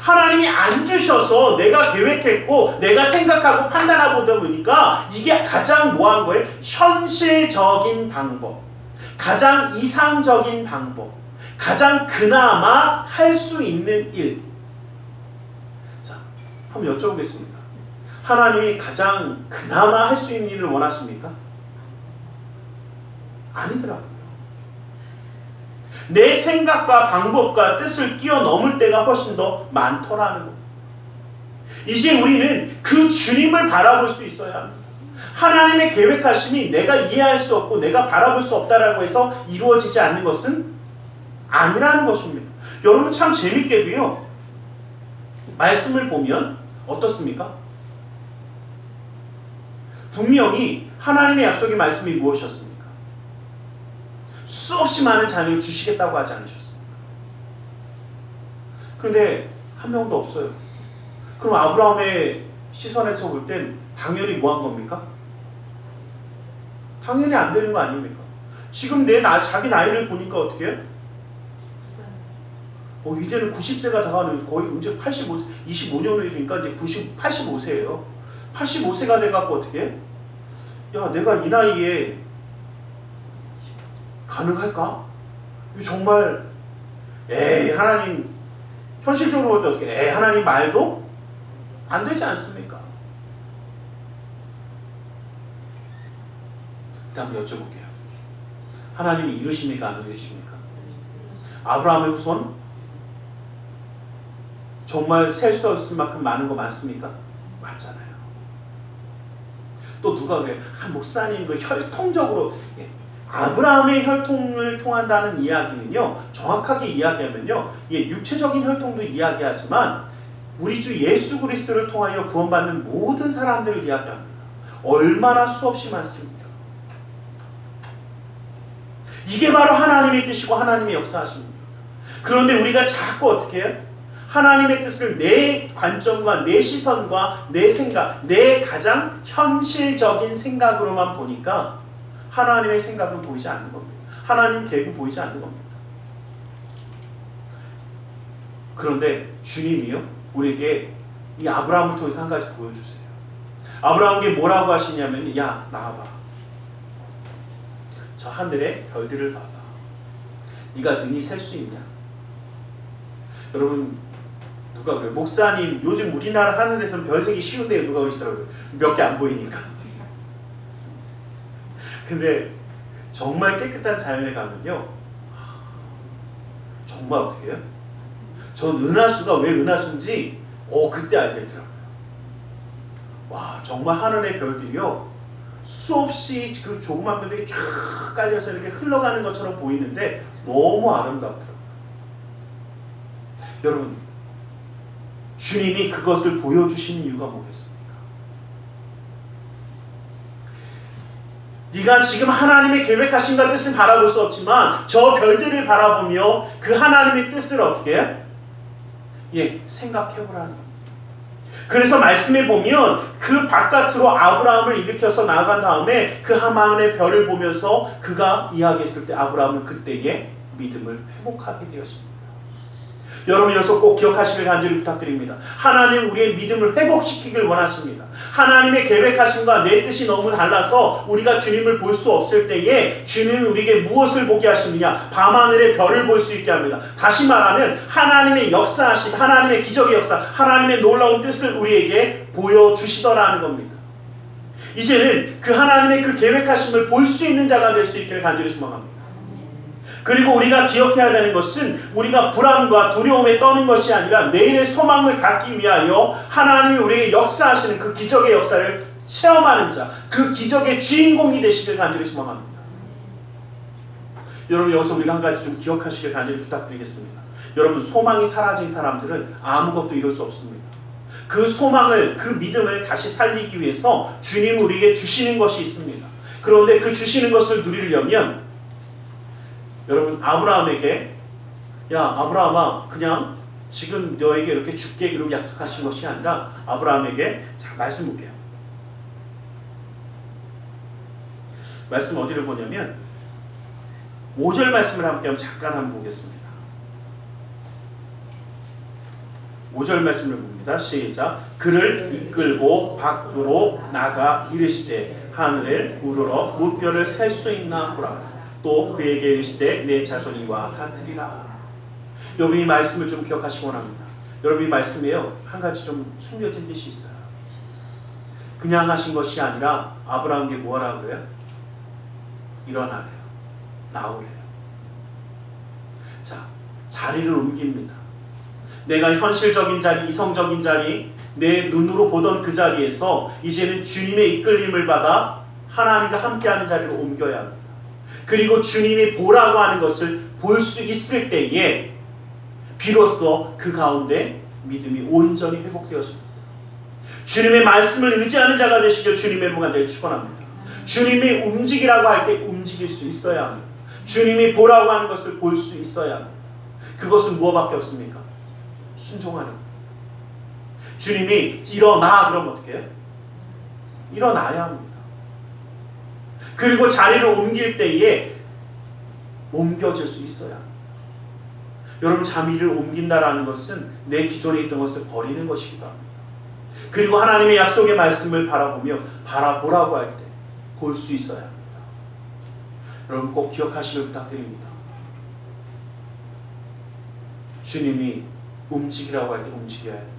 하나님이 안 주셔서 내가 계획했고 내가 생각하고 판단하고 보다 보니까 이게 가장 뭐한 거예요? 현실적인 방법, 가장 이상적인 방법, 가장 그나마 할 수 있는 일. 자, 한번 여쭤보겠습니다. 하나님이 가장 그나마 할 수 있는 일을 원하십니까? 아니더라고요. 내 생각과 방법과 뜻을 뛰어넘을 때가 훨씬 더 많더라는 것. 이제 우리는 그 주님을 바라볼 수 있어야 합니다. 하나님의 계획하심이 내가 이해할 수 없고 내가 바라볼 수 없다라고 해서 이루어지지 않는 것은 아니라는 것입니다. 여러분 참 재밌게도요, 말씀을 보면 어떻습니까? 분명히 하나님의 약속의 말씀이 무엇이었습니까? 수없이 많은 자녀를 주시겠다고 하지 않으셨습니까? 그런데 한 명도 없어요. 그럼 아브라함의 시선에서 볼 땐 당연히 뭐 한 겁니까? 당연히 안 되는 거 아닙니까? 지금 자기 나이를 보니까 어떻게 해요? 이제는 90세가 다가는, 거의 이제 85세, 25년을 해주니까 이제 85세예요. 85세가 돼갖고 어떻게 해? 야, 내가 이 나이에 가능할까? 정말 하나님 현실적으로 볼 때 어떻게 하나님 말도 안 되지 않습니까? 일단 여쭤볼게요. 하나님이 이루십니까? 안 이루십니까? 아브라함의 후손 정말 셀 수 없을 만큼 많은 거 맞습니까? 맞잖아요. 또 누가 그래요? 목사님 그 혈통적으로 아브라함의 혈통을 통한다는 이야기는요, 정확하게 이야기하면요, 육체적인 혈통도 이야기하지만 우리 주 예수 그리스도를 통하여 구원받는 모든 사람들을 이야기합니다. 얼마나 수없이 많습니까? 이게 바로 하나님의 뜻이고 하나님의 역사하십니다. 그런데 우리가 자꾸 어떻게 해요? 하나님의 뜻을 내 관점과 내 시선과 내 생각, 내 가장 현실적인 생각으로만 보니까 하나님의 생각은 보이지 않는 겁니다. 하나님 계획은 보이지 않는 겁니다. 그런데 주님이요, 우리에게 이 아브라함을 통해서 한 가지 보여주세요. 아브라함에게 뭐라고 하시냐면, 야, 나와봐. 저 하늘의 별들을 봐봐. 네가 능히 셀 수 있냐? 여러분, 누가 그래요? 목사님, 요즘 우리나라 하늘에서는 별 세기 쉬운데요. 누가 그러시더라고요. 몇 개 안 보이니까. 근데 정말 깨끗한 자연에 가면요, 정말 어떻게 해요? 전 은하수가 왜 은하수인지 그때 알겠더라고요. 와, 정말 하늘의 별들이요, 수없이 그 조그만 별들이 쫙 깔려서 이렇게 흘러가는 것처럼 보이는데 너무 아름답더라고요. 여러분, 주님이 그것을 보여주시는 이유가 뭐겠습니까? 네가 지금 하나님의 계획하심과 뜻을 바라볼 수 없지만 저 별들을 바라보며 그 하나님의 뜻을 어떻게 해요? 생각해보라는 겁니다. 그래서 말씀에 보면 그 바깥으로 아브라함을 일으켜서 나아간 다음에 그 하만의 별을 보면서 그가 이야기했을 때 아브라함은 그때에 믿음을 회복하게 되었습니다. 여러분, 여기서 꼭 기억하시길 간절히 부탁드립니다. 하나님 우리의 믿음을 회복시키길 원하십니다. 하나님의 계획하심과 내 뜻이 너무 달라서 우리가 주님을 볼 수 없을 때에 주님은 우리에게 무엇을 보게 하시느냐? 밤하늘의 별을 볼 수 있게 합니다. 다시 말하면 하나님의 역사하심, 하나님의 기적의 역사, 하나님의 놀라운 뜻을 우리에게 보여주시더라는 겁니다. 이제는 그 하나님의 그 계획하심을 볼 수 있는 자가 될 수 있기를 간절히 소망합니다. 그리고 우리가 기억해야 되는 것은 우리가 불안과 두려움에 떠는 것이 아니라 내일의 소망을 갖기 위하여 하나님이 우리에게 역사하시는 그 기적의 역사를 체험하는 자, 그 기적의 주인공이 되시길 간절히 소망합니다. 여러분, 여기서 우리가 한 가지 좀 기억하시길 간절히 부탁드리겠습니다. 여러분, 소망이 사라진 사람들은 아무것도 이룰 수 없습니다. 그 소망을, 그 믿음을 다시 살리기 위해서 주님이 우리에게 주시는 것이 있습니다. 그런데 그 주시는 것을 누리려면 여러분, 아브라함에게 야 아브라함아, 그냥 지금 너에게 이렇게 죽게 기로 약속하신 것이 아니라 아브라함에게, 자, 말씀 볼게요. 말씀 어디를 보냐면 5절 말씀을 함께 한번 잠깐 한번 보겠습니다. 5절 말씀을 봅니다. 시작. 그를 이끌고 밖으로 나가 이르시되 하늘을 우러러 무뼈를 셀 수 있나 보라. 또 그에게 이르시되 내 자손이 와 같으리라. 여러분, 이 말씀을 좀 기억하시기 원합니다. 여러분, 이 말씀에요 한 가지 좀 숨겨진 뜻이 있어요. 그냥 하신 것이 아니라 아브라함에게 뭐하라고 그래요? 일어나래요. 나오래요. 자, 자리를 옮깁니다. 내가 현실적인 자리, 이성적인 자리, 내 눈으로 보던 그 자리에서 이제는 주님의 이끌림을 받아 하나님과 함께하는 자리로 옮겨야 합니다. 그리고 주님이 보라고 하는 것을 볼 수 있을 때에 비로소 그 가운데 믿음이 온전히 회복되었습니다. 주님의 말씀을 의지하는 자가 되시길 주님의 이름으로 간절히 축원합니다. 주님이 움직이라고 할 때 움직일 수 있어야 합니다. 주님이 보라고 하는 것을 볼 수 있어야 합니다. 그것은 무엇밖에 없습니까? 순종하는 것. 주님이 일어나 그러면 어떻게 해요? 일어나야 합니다. 그리고 자리를 옮길 때에 옮겨질 수 있어야 합니다. 여러분, 자리를 옮긴다라는 것은 내 기존에 있던 것을 버리는 것이기도 합니다. 그리고 하나님의 약속의 말씀을 바라보며 바라보라고 할 때 볼 수 있어야 합니다. 여러분, 꼭 기억하시길 부탁드립니다. 주님이 움직이라고 할 때 움직여야 합니다.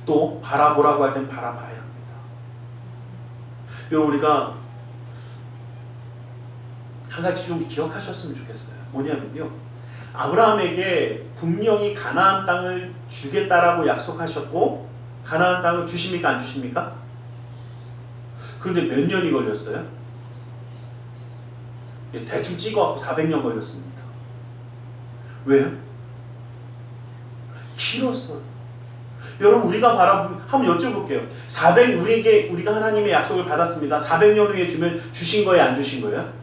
또 바라보라고 할 땐 바라봐야 합니다. 우리가 한 가지 좀 기억하셨으면 좋겠어요. 뭐냐면요, 아브라함에게 분명히 가나안 땅을 주겠다라고 약속하셨고 가나안 땅을 주십니까, 안 주십니까? 그런데 몇 년이 걸렸어요? 대충 찍어갖고 400년 걸렸습니다. 왜요? 길었어요. 여러분, 우리가 한번 여쭤볼게요. 우리가 하나님의 약속을 받았습니다. 400년 후에 주신 거예요, 안 주신 거예요?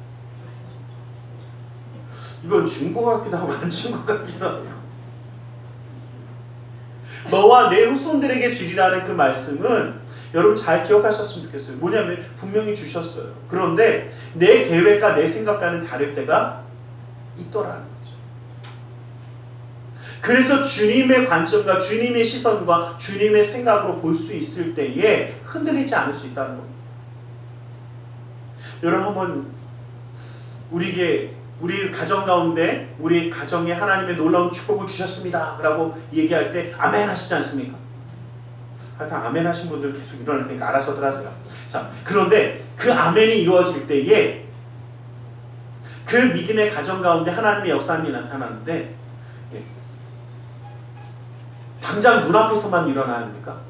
이건 준 것 같기도 하고 안 준 것 같기도 하고. 너와 내 후손들에게 주리라는 그 말씀은 여러분 잘 기억하셨으면 좋겠어요. 뭐냐면 분명히 주셨어요. 그런데 내 계획과 내 생각과는 다를 때가 있더라는 거죠. 그래서 주님의 관점과 주님의 시선과 주님의 생각으로 볼 수 있을 때에 흔들리지 않을 수 있다는 겁니다. 여러분, 한번 우리 가정 가운데 우리 가정에 하나님의 놀라운 축복을 주셨습니다 라고 얘기할 때 아멘 하시지 않습니까? 하여튼 아멘 하신 분들 계속 일어날 테니까 알아서들 하세요. 자, 그런데 그 아멘이 이루어질 때에 그 믿음의 가정 가운데 하나님의 역사함이 나타나는데 당장 눈앞에서만 일어나야 합니까?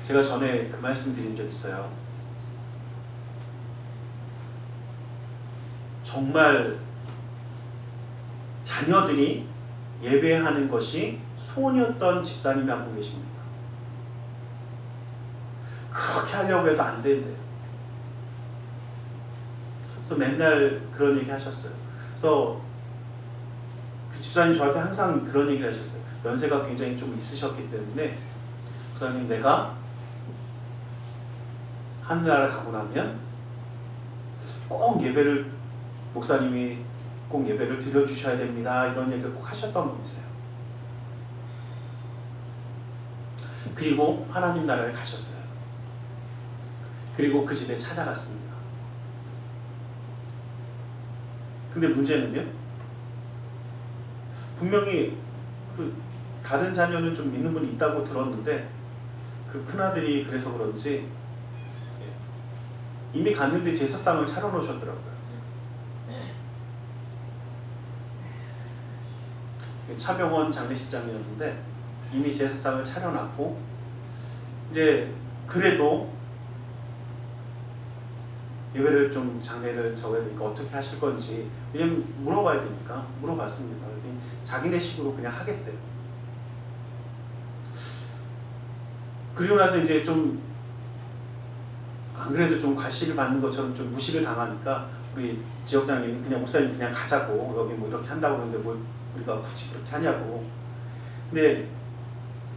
제가 전에 그 말씀 드린 적 있어요. 정말 자녀들이 예배하는 것이 소원이었던 집사님이 한 분 계십니다. 그렇게 하려고 해도 안 된대요. 그래서 맨날 그런 얘기 하셨어요. 그래서 그 집사님 저한테 항상 그런 얘기를 하셨어요. 연세가 굉장히 좀 있으셨기 때문에 목사님, 내가 하늘나라 가고 나면 꼭 목사님이 꼭 예배를 드려주셔야 됩니다. 이런 얘기를 꼭 하셨던 분이세요. 그리고 하나님 나라에 가셨어요. 그리고 그 집에 찾아갔습니다. 근데 문제는요, 분명히 그 다른 자녀는 좀 믿는 분이 있다고 들었는데 그 큰아들이 그래서 그런지 이미 갔는데 제사상을 차려놓으셨더라고요. 차병원 장례식장이었는데 이미 제사상을 차려놨고 이제 그래도 예배를 좀 장례를 적어야 되니까 어떻게 하실 건지 왜냐면 물어봐야 되니까 물어봤습니다. 자기네 식으로 그냥 하겠대요. 그리고 나서 이제 좀 안 그래도 좀 과시를 받는 것처럼 좀 무시를 당하니까 우리 지역장님이 그냥 목사님 그냥 가자고 여기 뭐 이렇게 한다고 그러는데 뭐 우리가 굳이 그렇게 하냐고. 근데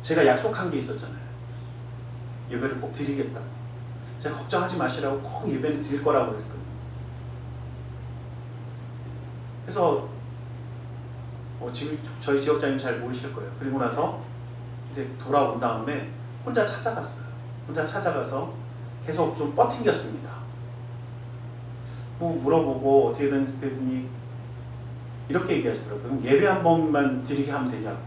제가 약속한 게 있었잖아요. 예배를 꼭 드리겠다고. 제가 걱정하지 마시라고 꼭 예배를 드릴 거라고 그랬거든요. 그래서 지금 저희 지역장님 잘 모르실 거예요. 그리고 나서 이제 돌아온 다음에 혼자 찾아갔어요. 혼자 찾아가서 계속 좀 뻗팅겼습니다. 뭐 물어보고 어떻게든 그랬더니 이렇게 얘기하시더라고요. 그럼 예배 한 번만 드리게 하면 되냐고.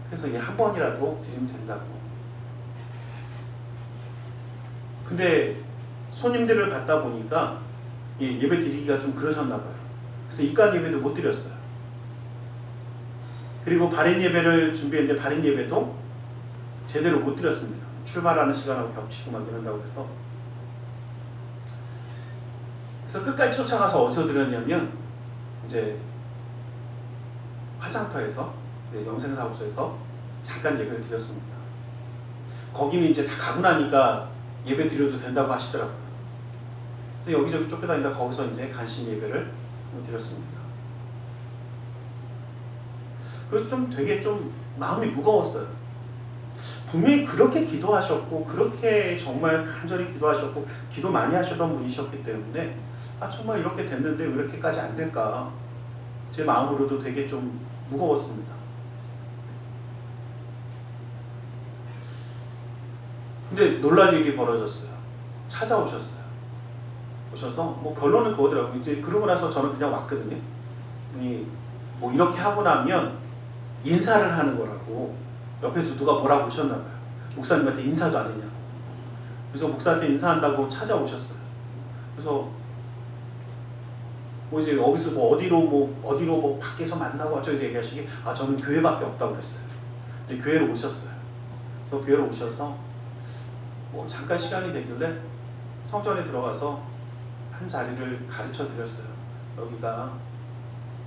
그래서 한 번이라도 드리면 된다고. 근데 손님들을 받다 보니까 예배 드리기가 좀 그러셨나 봐요. 그래서 입간 예배도 못 드렸어요. 그리고 발인 예배를 준비했는데 발인 예배도 제대로 못 드렸습니다. 출발하는 시간하고 겹치고 막 이런다고 해서. 그래서 끝까지 쫓아가서 어디서 드렸냐면 이제 화장터에서 영생사무소에서 잠깐 예배를 드렸습니다. 거기는 이제 다 가고 나니까 예배 드려도 된다고 하시더라고요. 그래서 여기저기 쫓겨다니다 거기서 이제 간신 예배를 드렸습니다. 그래서 좀 되게 좀 마음이 무거웠어요. 분명히 그렇게 기도하셨고 그렇게 정말 간절히 기도하셨고 기도 많이 하셨던 분이셨기 때문에 정말 이렇게 됐는데 왜 이렇게까지 안 될까 제 마음으로도 되게 좀 무거웠습니다. 근데 놀랄 일이 벌어졌어요. 찾아오셨어요. 오셔서 뭐 결론은 그거더라고요. 이제 그러고 나서 저는 그냥 왔거든요. 뭐 이렇게 하고 나면 인사를 하는 거라고 옆에서 누가 뭐라고 하셨나 봐요. 목사님한테 인사도 안 했냐고. 그래서 목사한테 인사한다고 찾아오셨어요. 그래서 뭐 이제 여기서 뭐 어디로 뭐 밖에서 만나고 어쩌고 얘기하시기 저는 교회밖에 없다고 그랬어요. 근데 교회로 오셨어요. 그래서 교회로 오셔서 뭐 잠깐 시간이 되길래 성전에 들어가서 한 자리를 가르쳐 드렸어요. 여기가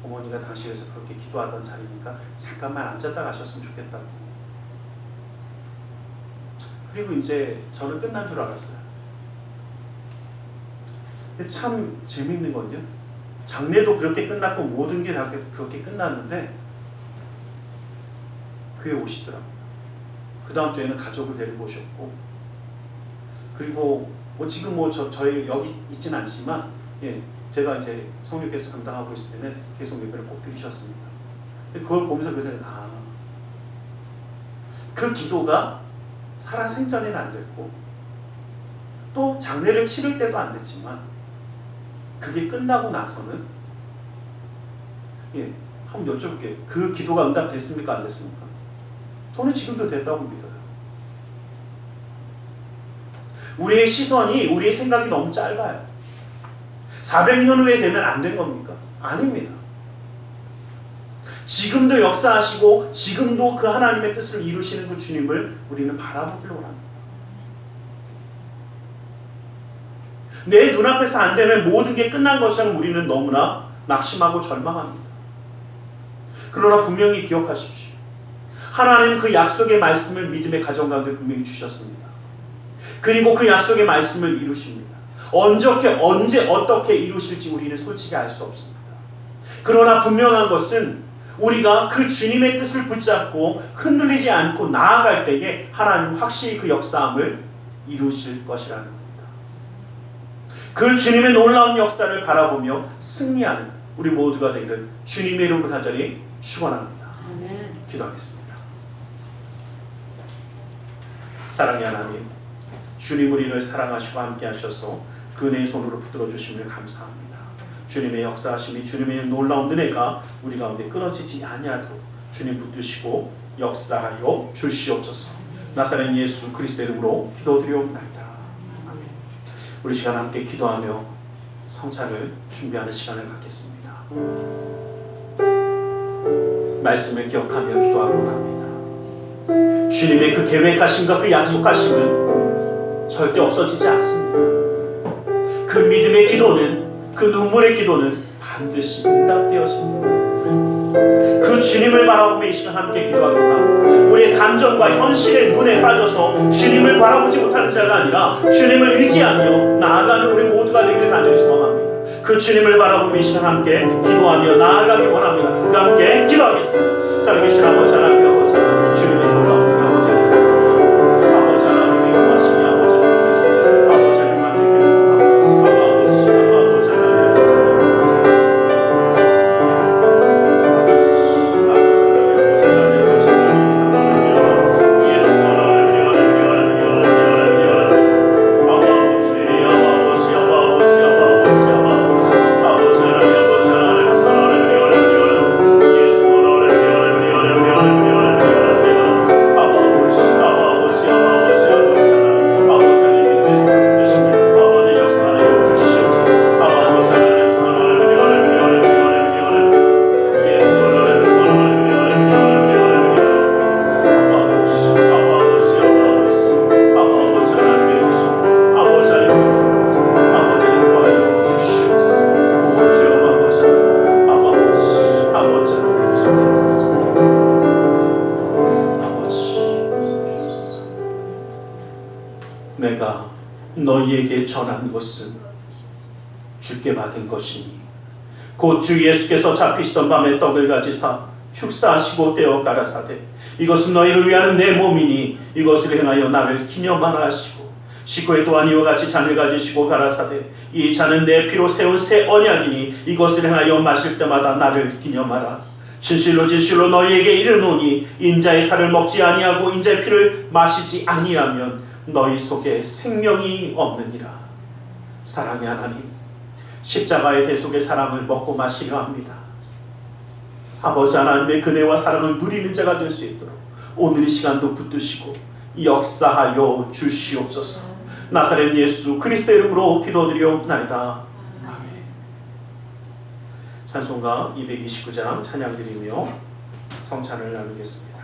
어머니가 당시에서 그렇게 기도하던 자리니까 잠깐만 앉았다 가셨으면 좋겠다고. 그리고 이제 저는 끝난 줄 알았어요. 근데 참 재밌는 건요. 장례도 그렇게 끝났고 모든 게 다 그렇게 끝났는데 교회 오시더라고요. 그 다음 주에는 가족을 데리고 오셨고 그리고 뭐 지금 뭐 저희 여기 있지는 않지만 제가 이제 성령께서 감당하고 있을 때는 계속 예배를 꼭 드리셨습니다. 그걸 보면서 그 생각, 그 기도가 살아생전에는 안 됐고 또 장례를 치를 때도 안 됐지만 그게 끝나고 나서는 한번 여쭤볼게요. 그 기도가 응답됐습니까? 안 됐습니까? 저는 지금도 됐다고 믿어요. 우리의 시선이 우리의 생각이 너무 짧아요. 400년 후에 되면 안 된 겁니까? 아닙니다. 지금도 역사하시고 지금도 그 하나님의 뜻을 이루시는 그 주님을 우리는 바라보기로 합니다. 내 눈앞에서 안 되면 모든 게 끝난 것처럼 우리는 너무나 낙심하고 절망합니다. 그러나 분명히 기억하십시오. 하나님은 그 약속의 말씀을 믿음의 가정 가운데 분명히 주셨습니다. 그리고 그 약속의 말씀을 이루십니다. 언제 어떻게 이루실지 우리는 솔직히 알 수 없습니다. 그러나 분명한 것은 우리가 그 주님의 뜻을 붙잡고 흔들리지 않고 나아갈 때에 하나님 확실히 그 역사함을 이루실 것이라는 겁니다. 그 주님의 놀라운 역사를 바라보며 승리하는 우리 모두가 되기를 주님의 이름으로 간절히 축원합니다. 기도하겠습니다. 사랑의 하나님, 주님 우리를 사랑하시고 함께 하셔서 그 은혜의 손으로 붙들어 주심을 감사합니다. 주님의 역사하심이 주님의 놀라운 은혜가 우리 가운데 끊어지지 아니하도록 주님 붙드시고 역사하여 주시옵소서. 나사렛 예수 그리스도의 이름으로 기도드리옵나이다. 아멘. 우리 시간 함께 기도하며 성찬을 준비하는 시간을 갖겠습니다. 말씀을 기억하며 기도하러 합니다. 주님의 그 계획하심과 그 약속하심은 절대 없어지지 않습니다. 그 믿음의 기도는, 그 눈물의 기도는 반드시 응답되어집니다. 그 주님을 바라보며 이 시간 함께 기도하겠다. 우리의 감정과 현실의 눈에 빠져서 주님을 바라보지 못하는 자가 아니라 주님을 의지하며 나아가는 우리 모두가 되기를 간절히 소망합니다. 그 주님을 바라보며 이 시간 함께 기도하며 나아가기 원합니다. 우리 함께 기도하겠습니다. 살아계신 아버지 하나님, 아버지 하나님, 주님의 놀라운 아버지 하나님, 아버지 하나님의 인도하심이 아버지 하나님 살겠습니다. 아버지 하나님 만들겠습니다. 아버지 하나님, 내가 너희에게 전한 것은 주께 받은 것이니 곧 주 예수께서 잡히시던 밤에 떡을 가지사 축사하시고 떼어 가라사대 이것은 너희를 위하는 내 몸이니 이것을 행하여 나를 기념하라 하시고 식후에 또한 이와 같이 잔을 가지시고 가라사대 이 잔은 내 피로 세운 새 언약이니 이것을 행하여 마실 때마다 나를 기념하라. 진실로 진실로 너희에게 이르노니 인자의 살을 먹지 아니하고 인자의 피를 마시지 아니하면 너희 속에 생명이 없느니라. 사랑의 하나님, 십자가의 대속의 사랑을 먹고 마시려 합니다. 아버지 하나님의 그네와 사랑을 누리는 자가 될 수 있도록 오늘 이 시간도 붙드시고 역사하여 주시옵소서. 나사렛 예수 그리스도의 이름으로 기도드리옵나이다. 아멘. 찬송가 229장 찬양드리며 성찬을 나누겠습니다.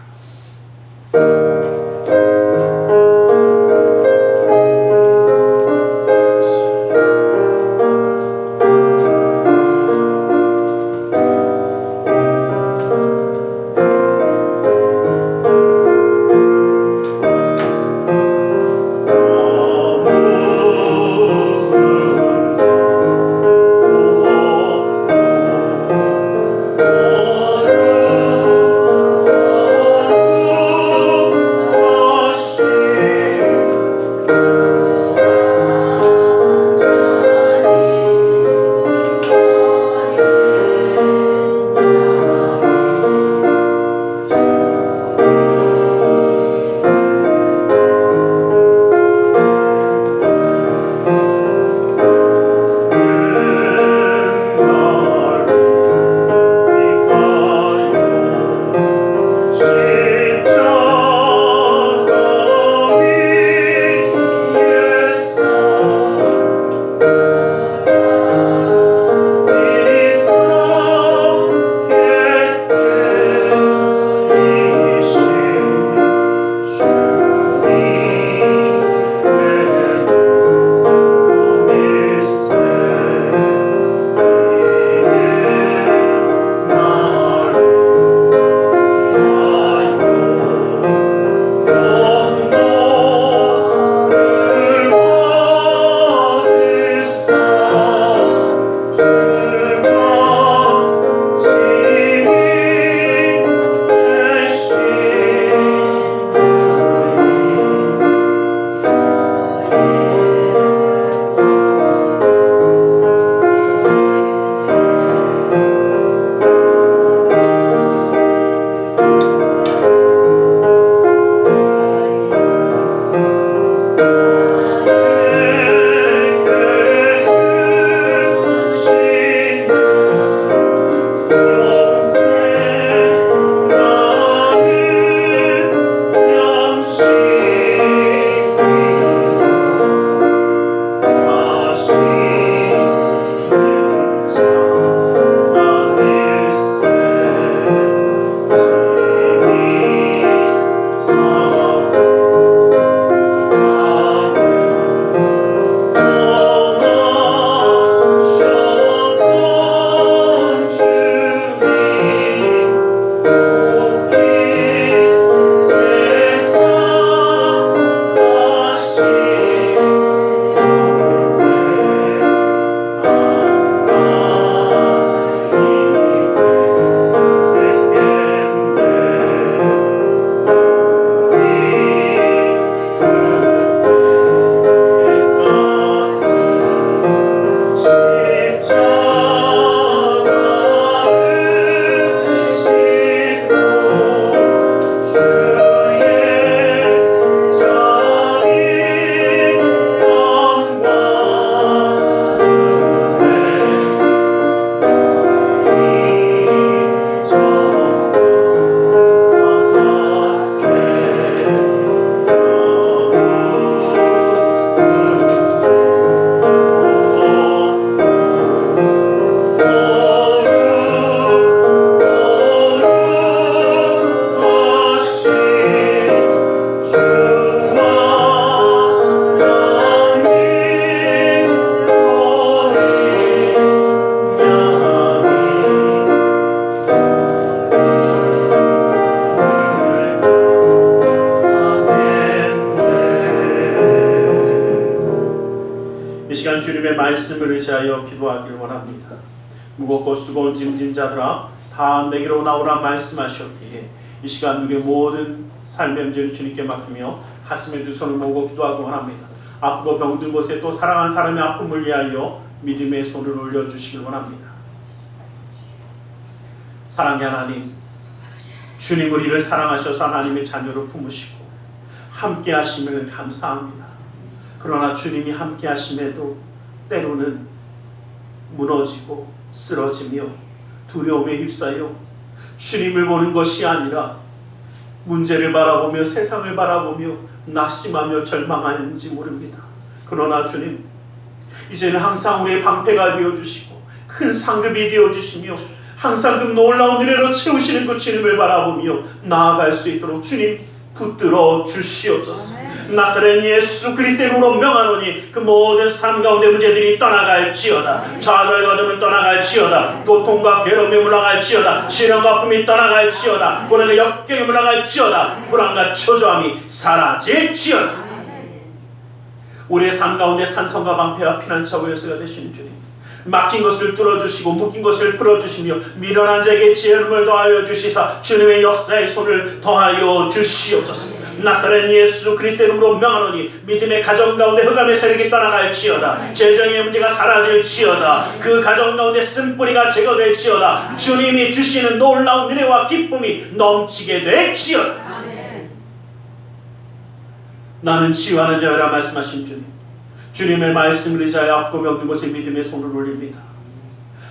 주님의 말씀을 의지하여 기도하길 원합니다. 무겁고 수고온 짐진 자들아 다 내게로 나오라 말씀하셨기에 이 시간 우리의 모든 삶의 문제를 주님께 맡기며 가슴에 두 손을 모으고 기도하고 원합니다. 아프고 병든 곳에 또 사랑하는 사람의 아픔을 위하여 믿음의 손을 올려주시길 원합니다. 사랑의 하나님, 주님 우리를 사랑하셔서 하나님의 자녀를 품으시고 함께 하심을 감사합니다. 그러나 주님이 함께 하심에도 때로는 무너지고 쓰러지며 두려움에 휩싸여 주님을 보는 것이 아니라 문제를 바라보며 세상을 바라보며 낙심하며 절망하는지 모릅니다. 그러나 주님, 이제는 항상 우리의 방패가 되어주시고 큰 상급이 되어주시며 항상 그 놀라운 은혜로 채우시는 그 주님을 바라보며 나아갈 수 있도록 주님 붙들어 주시옵소서. 나사렛 예수 그리스도의 이름으로 명하노니 그 모든 삶 가운데 문제들이 떠나갈지어다. 좌절과 떠나갈지어다. 고통과 괴로움이 물러갈지어다. 시련과 아픔이 떠나갈지어다. 고난과 역경이 물러갈지어다. 불안과 초조함이 사라질지어다. 우리의 삶 가운데 산성과 방패와 피난처 요새가 되시는 주님, 막힌 것을 뚫어주시고 묶인 것을 풀어주시며 미련한 자에게 지혜를 더하여 주시사 주님의 역사의 손을 더하여 주시옵소서. 나사렛 예수 그리스도의 이름으로 명하노니 믿음의 가정 가운데 흑암의 세력이 떠나갈지어다. 재정의 문제가 사라질지어다. 그 가정 가운데 쓴뿌리가 제거될지어다. 주님이 주시는 놀라운 은혜와 기쁨이 넘치게 될지어다. 나는 치유하는 자라 말씀하신 주님, 주님의 말씀을 의지하여 아프고 병든 곳에 믿음의 손을 올립니다.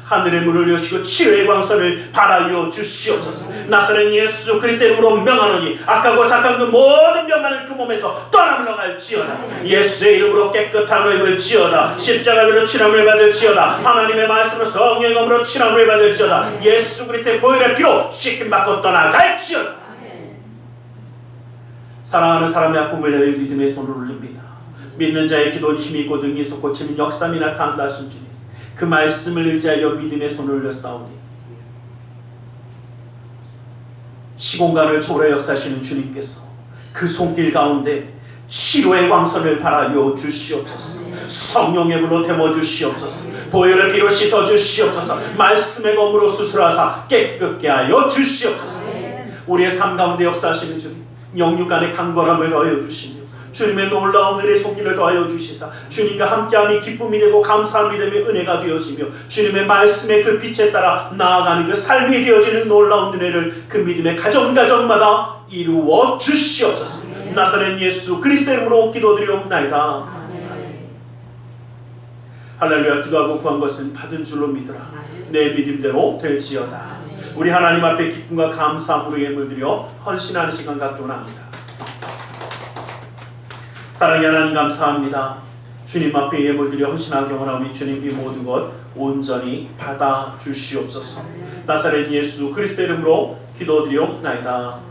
하늘의 문을 여시고 치료의 광선을 발하여 주시옵소서. 나사렛 예수 그리스도의 이름으로 명하노니 악하고 사악한 그 모든 병만은 그 몸에서 떠나물러갈지어다. 예수의 이름으로 깨끗함을 입을지어다. 십자가로 치료를 받을지어다. 하나님의 말씀으로 성령의 검으로 치료를 받을지어다. 예수 그리스도의 보혈의 피로 씻김받고 떠나갈지어다. 사랑하는 사람의 아픔을 내어 믿음의 손을 올립니다. 믿는 자의 기도는 힘이 있고 능히 솟고 치는 역삼이 나타난다 하신 주님, 그 말씀을 의지하여 믿음의 손을 올렸사오니 시공간을 초월해 역사하시는 주님께서 그 손길 가운데 치료의 광선을 발하여 주시옵소서. 성령의 불로 데워 주시옵소서. 보혈의 피로 씻어 주시옵소서. 말씀의 검으로 수술하사 깨끗게 하여 주시옵소서. 우리의 삶 가운데 역사하시는 주님, 영육 안에 강건함을 더하여 주시며 주님의 놀라운 은혜 손길을 더하여 주시사 주님과 함께함이 기쁨이 되고 감사함이 되며 은혜가 되어지며 주님의 말씀의 그 빛에 따라 나아가는 그 삶이 되어지는 놀라운 은혜를 그 믿음의 가정마다 이루어 주시옵소서. 나사렛 예수 그리스도의 이름으로 기도드리옵나이다. 할렐루야. 기도하고 구한 것은 받은 줄로 믿으라. 내 믿음대로 될지어다. 우리 하나님 앞에 기쁨과 감사함으로 예물 드려 헌신하는 시간 갖기 원합니다. 사랑의 하나님 감사합니다. 주님 앞에 예물 드려 헌신하기 원하오니 주님 이 모든 것 온전히 받아 주시옵소서. 나사렛 예수 그리스도의 이름으로 기도드리옵나이다.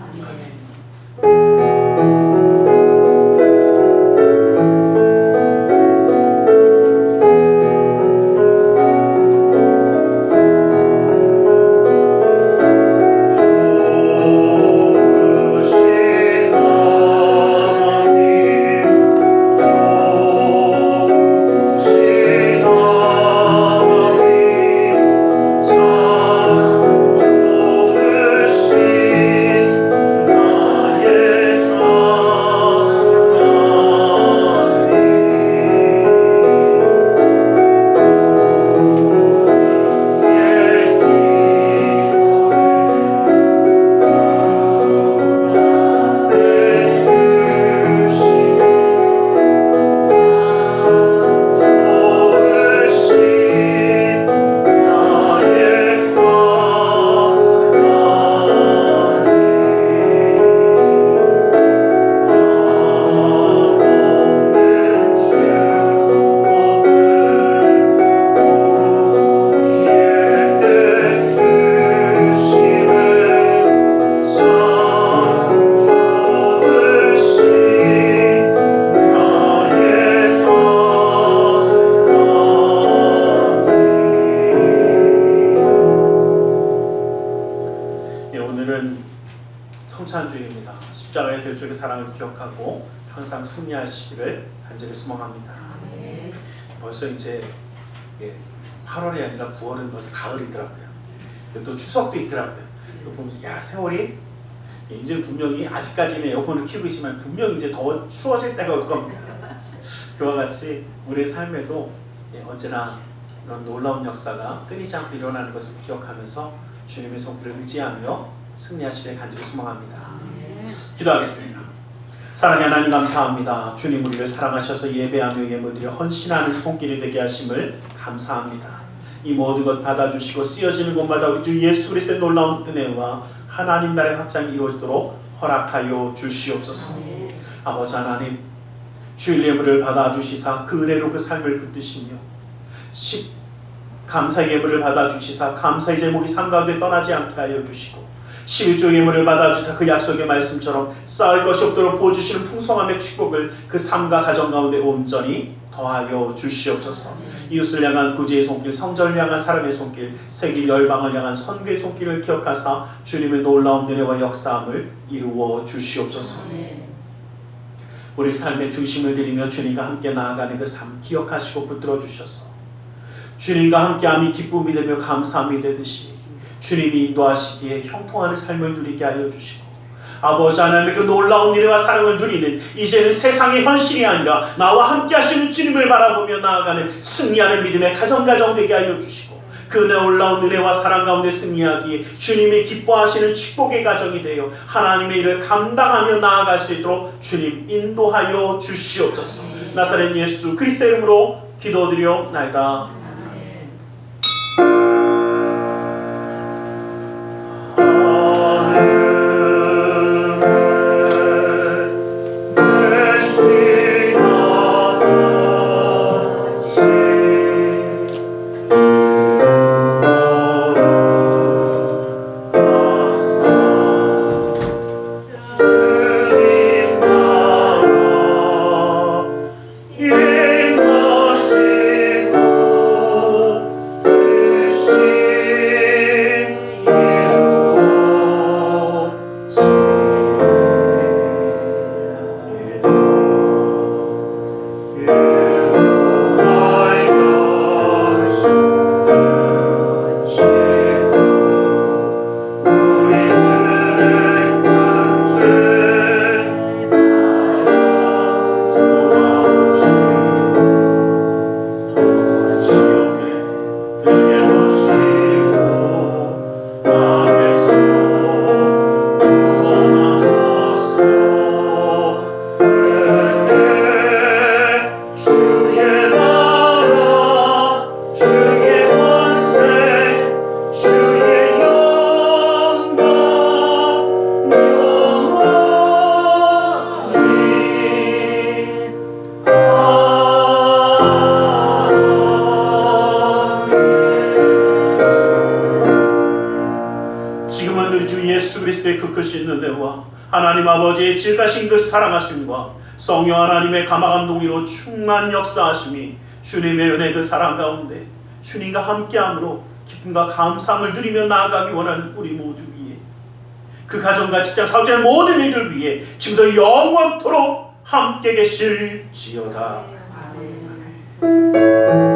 성찬주의입니다. 십자가의 대속의 사랑을 기억하고 항상 승리하시기를 간절히 소망합니다. 벌써 이제 8월이 아니라 9월은 벌써 가을이더라고요. 또 추석도 있더라고요. 그래서 보면서 야, 세월이 이제 분명히 아직까지는 에어컨을 켜고 있지만 분명히 이제 더 추워질 때가 올 겁니다. 그와 같이 우리의 삶에도 언제나 이런 놀라운 역사가 끊이지 않고 일어나는 것을 기억하면서 주님의 손길을 의지하며 승리하시길 간절히 소망합니다. 기도하겠습니다. 사랑의 하나님 감사합니다. 주님 우리를 사랑하셔서 예배하며 예물드려 헌신하는 손길이 되게 하심을 감사합니다. 이 모든 것 받아주시고 쓰여지는 곳마다 우리 주 예수 그리스도의 놀라운 은혜와 하나님 나라의 확장이 이루어지도록 허락하여 주시옵소서. 아버지 하나님, 주일 예물을 받아주시사 그 은혜로 그 삶을 붙드시며 감사의 예물을 받아주시사 감사의 제목이 삶 가운데 떠나지 않게 하여 주시고 11조 예물을 받아주사 그 약속의 말씀처럼 쌓을 것이 없도록 부어주시는 풍성함의 축복을 그 삶과 가정 가운데 온전히 더하여 주시옵소서. 이웃을 향한 구제의 손길, 성전을 향한 사람의 손길, 세계 열방을 향한 선교의 손길을 기억하사 주님의 놀라운 은혜와 역사함을 이루어 주시옵소서. 우리 삶의 중심을 드리며 주님과 함께 나아가는 그 삶 기억하시고 붙들어 주셔서 주님과 함께함이 기쁨이 되며 감사함이 되듯이 주님이 인도하시기에 형통하는 삶을 누리게 하여 주시고 아버지 하나님의 그 놀라운 은혜와 사랑을 누리는 이제는 세상의 현실이 아니라 나와 함께 하시는 주님을 바라보며 나아가는 승리하는 믿음의 가정 되게 하여 주시고 그 놀라운 은혜와 사랑 가운데 승리하기에 주님이 기뻐하시는 축복의 가정이 되어 하나님의 일을 감당하며 나아갈 수 있도록 주님 인도하여 주시옵소서. 나사렛 예수 그리스도의 이름으로 기도드리옵나이다. 그 크신 은혜와 하나님 아버지의 질가신 그 사랑하심과 성령 하나님의 감화감동으로 충만 역사하심이 주님의 은혜 그 사랑 가운데 주님과 함께함으로 기쁨과 감사함을 누리며 나아가기 원하는 우리 모두 위에 그 가정과 직장 사업자의 모든 이들 위해 지금도 영원토록 함께 계실지어다. 아멘.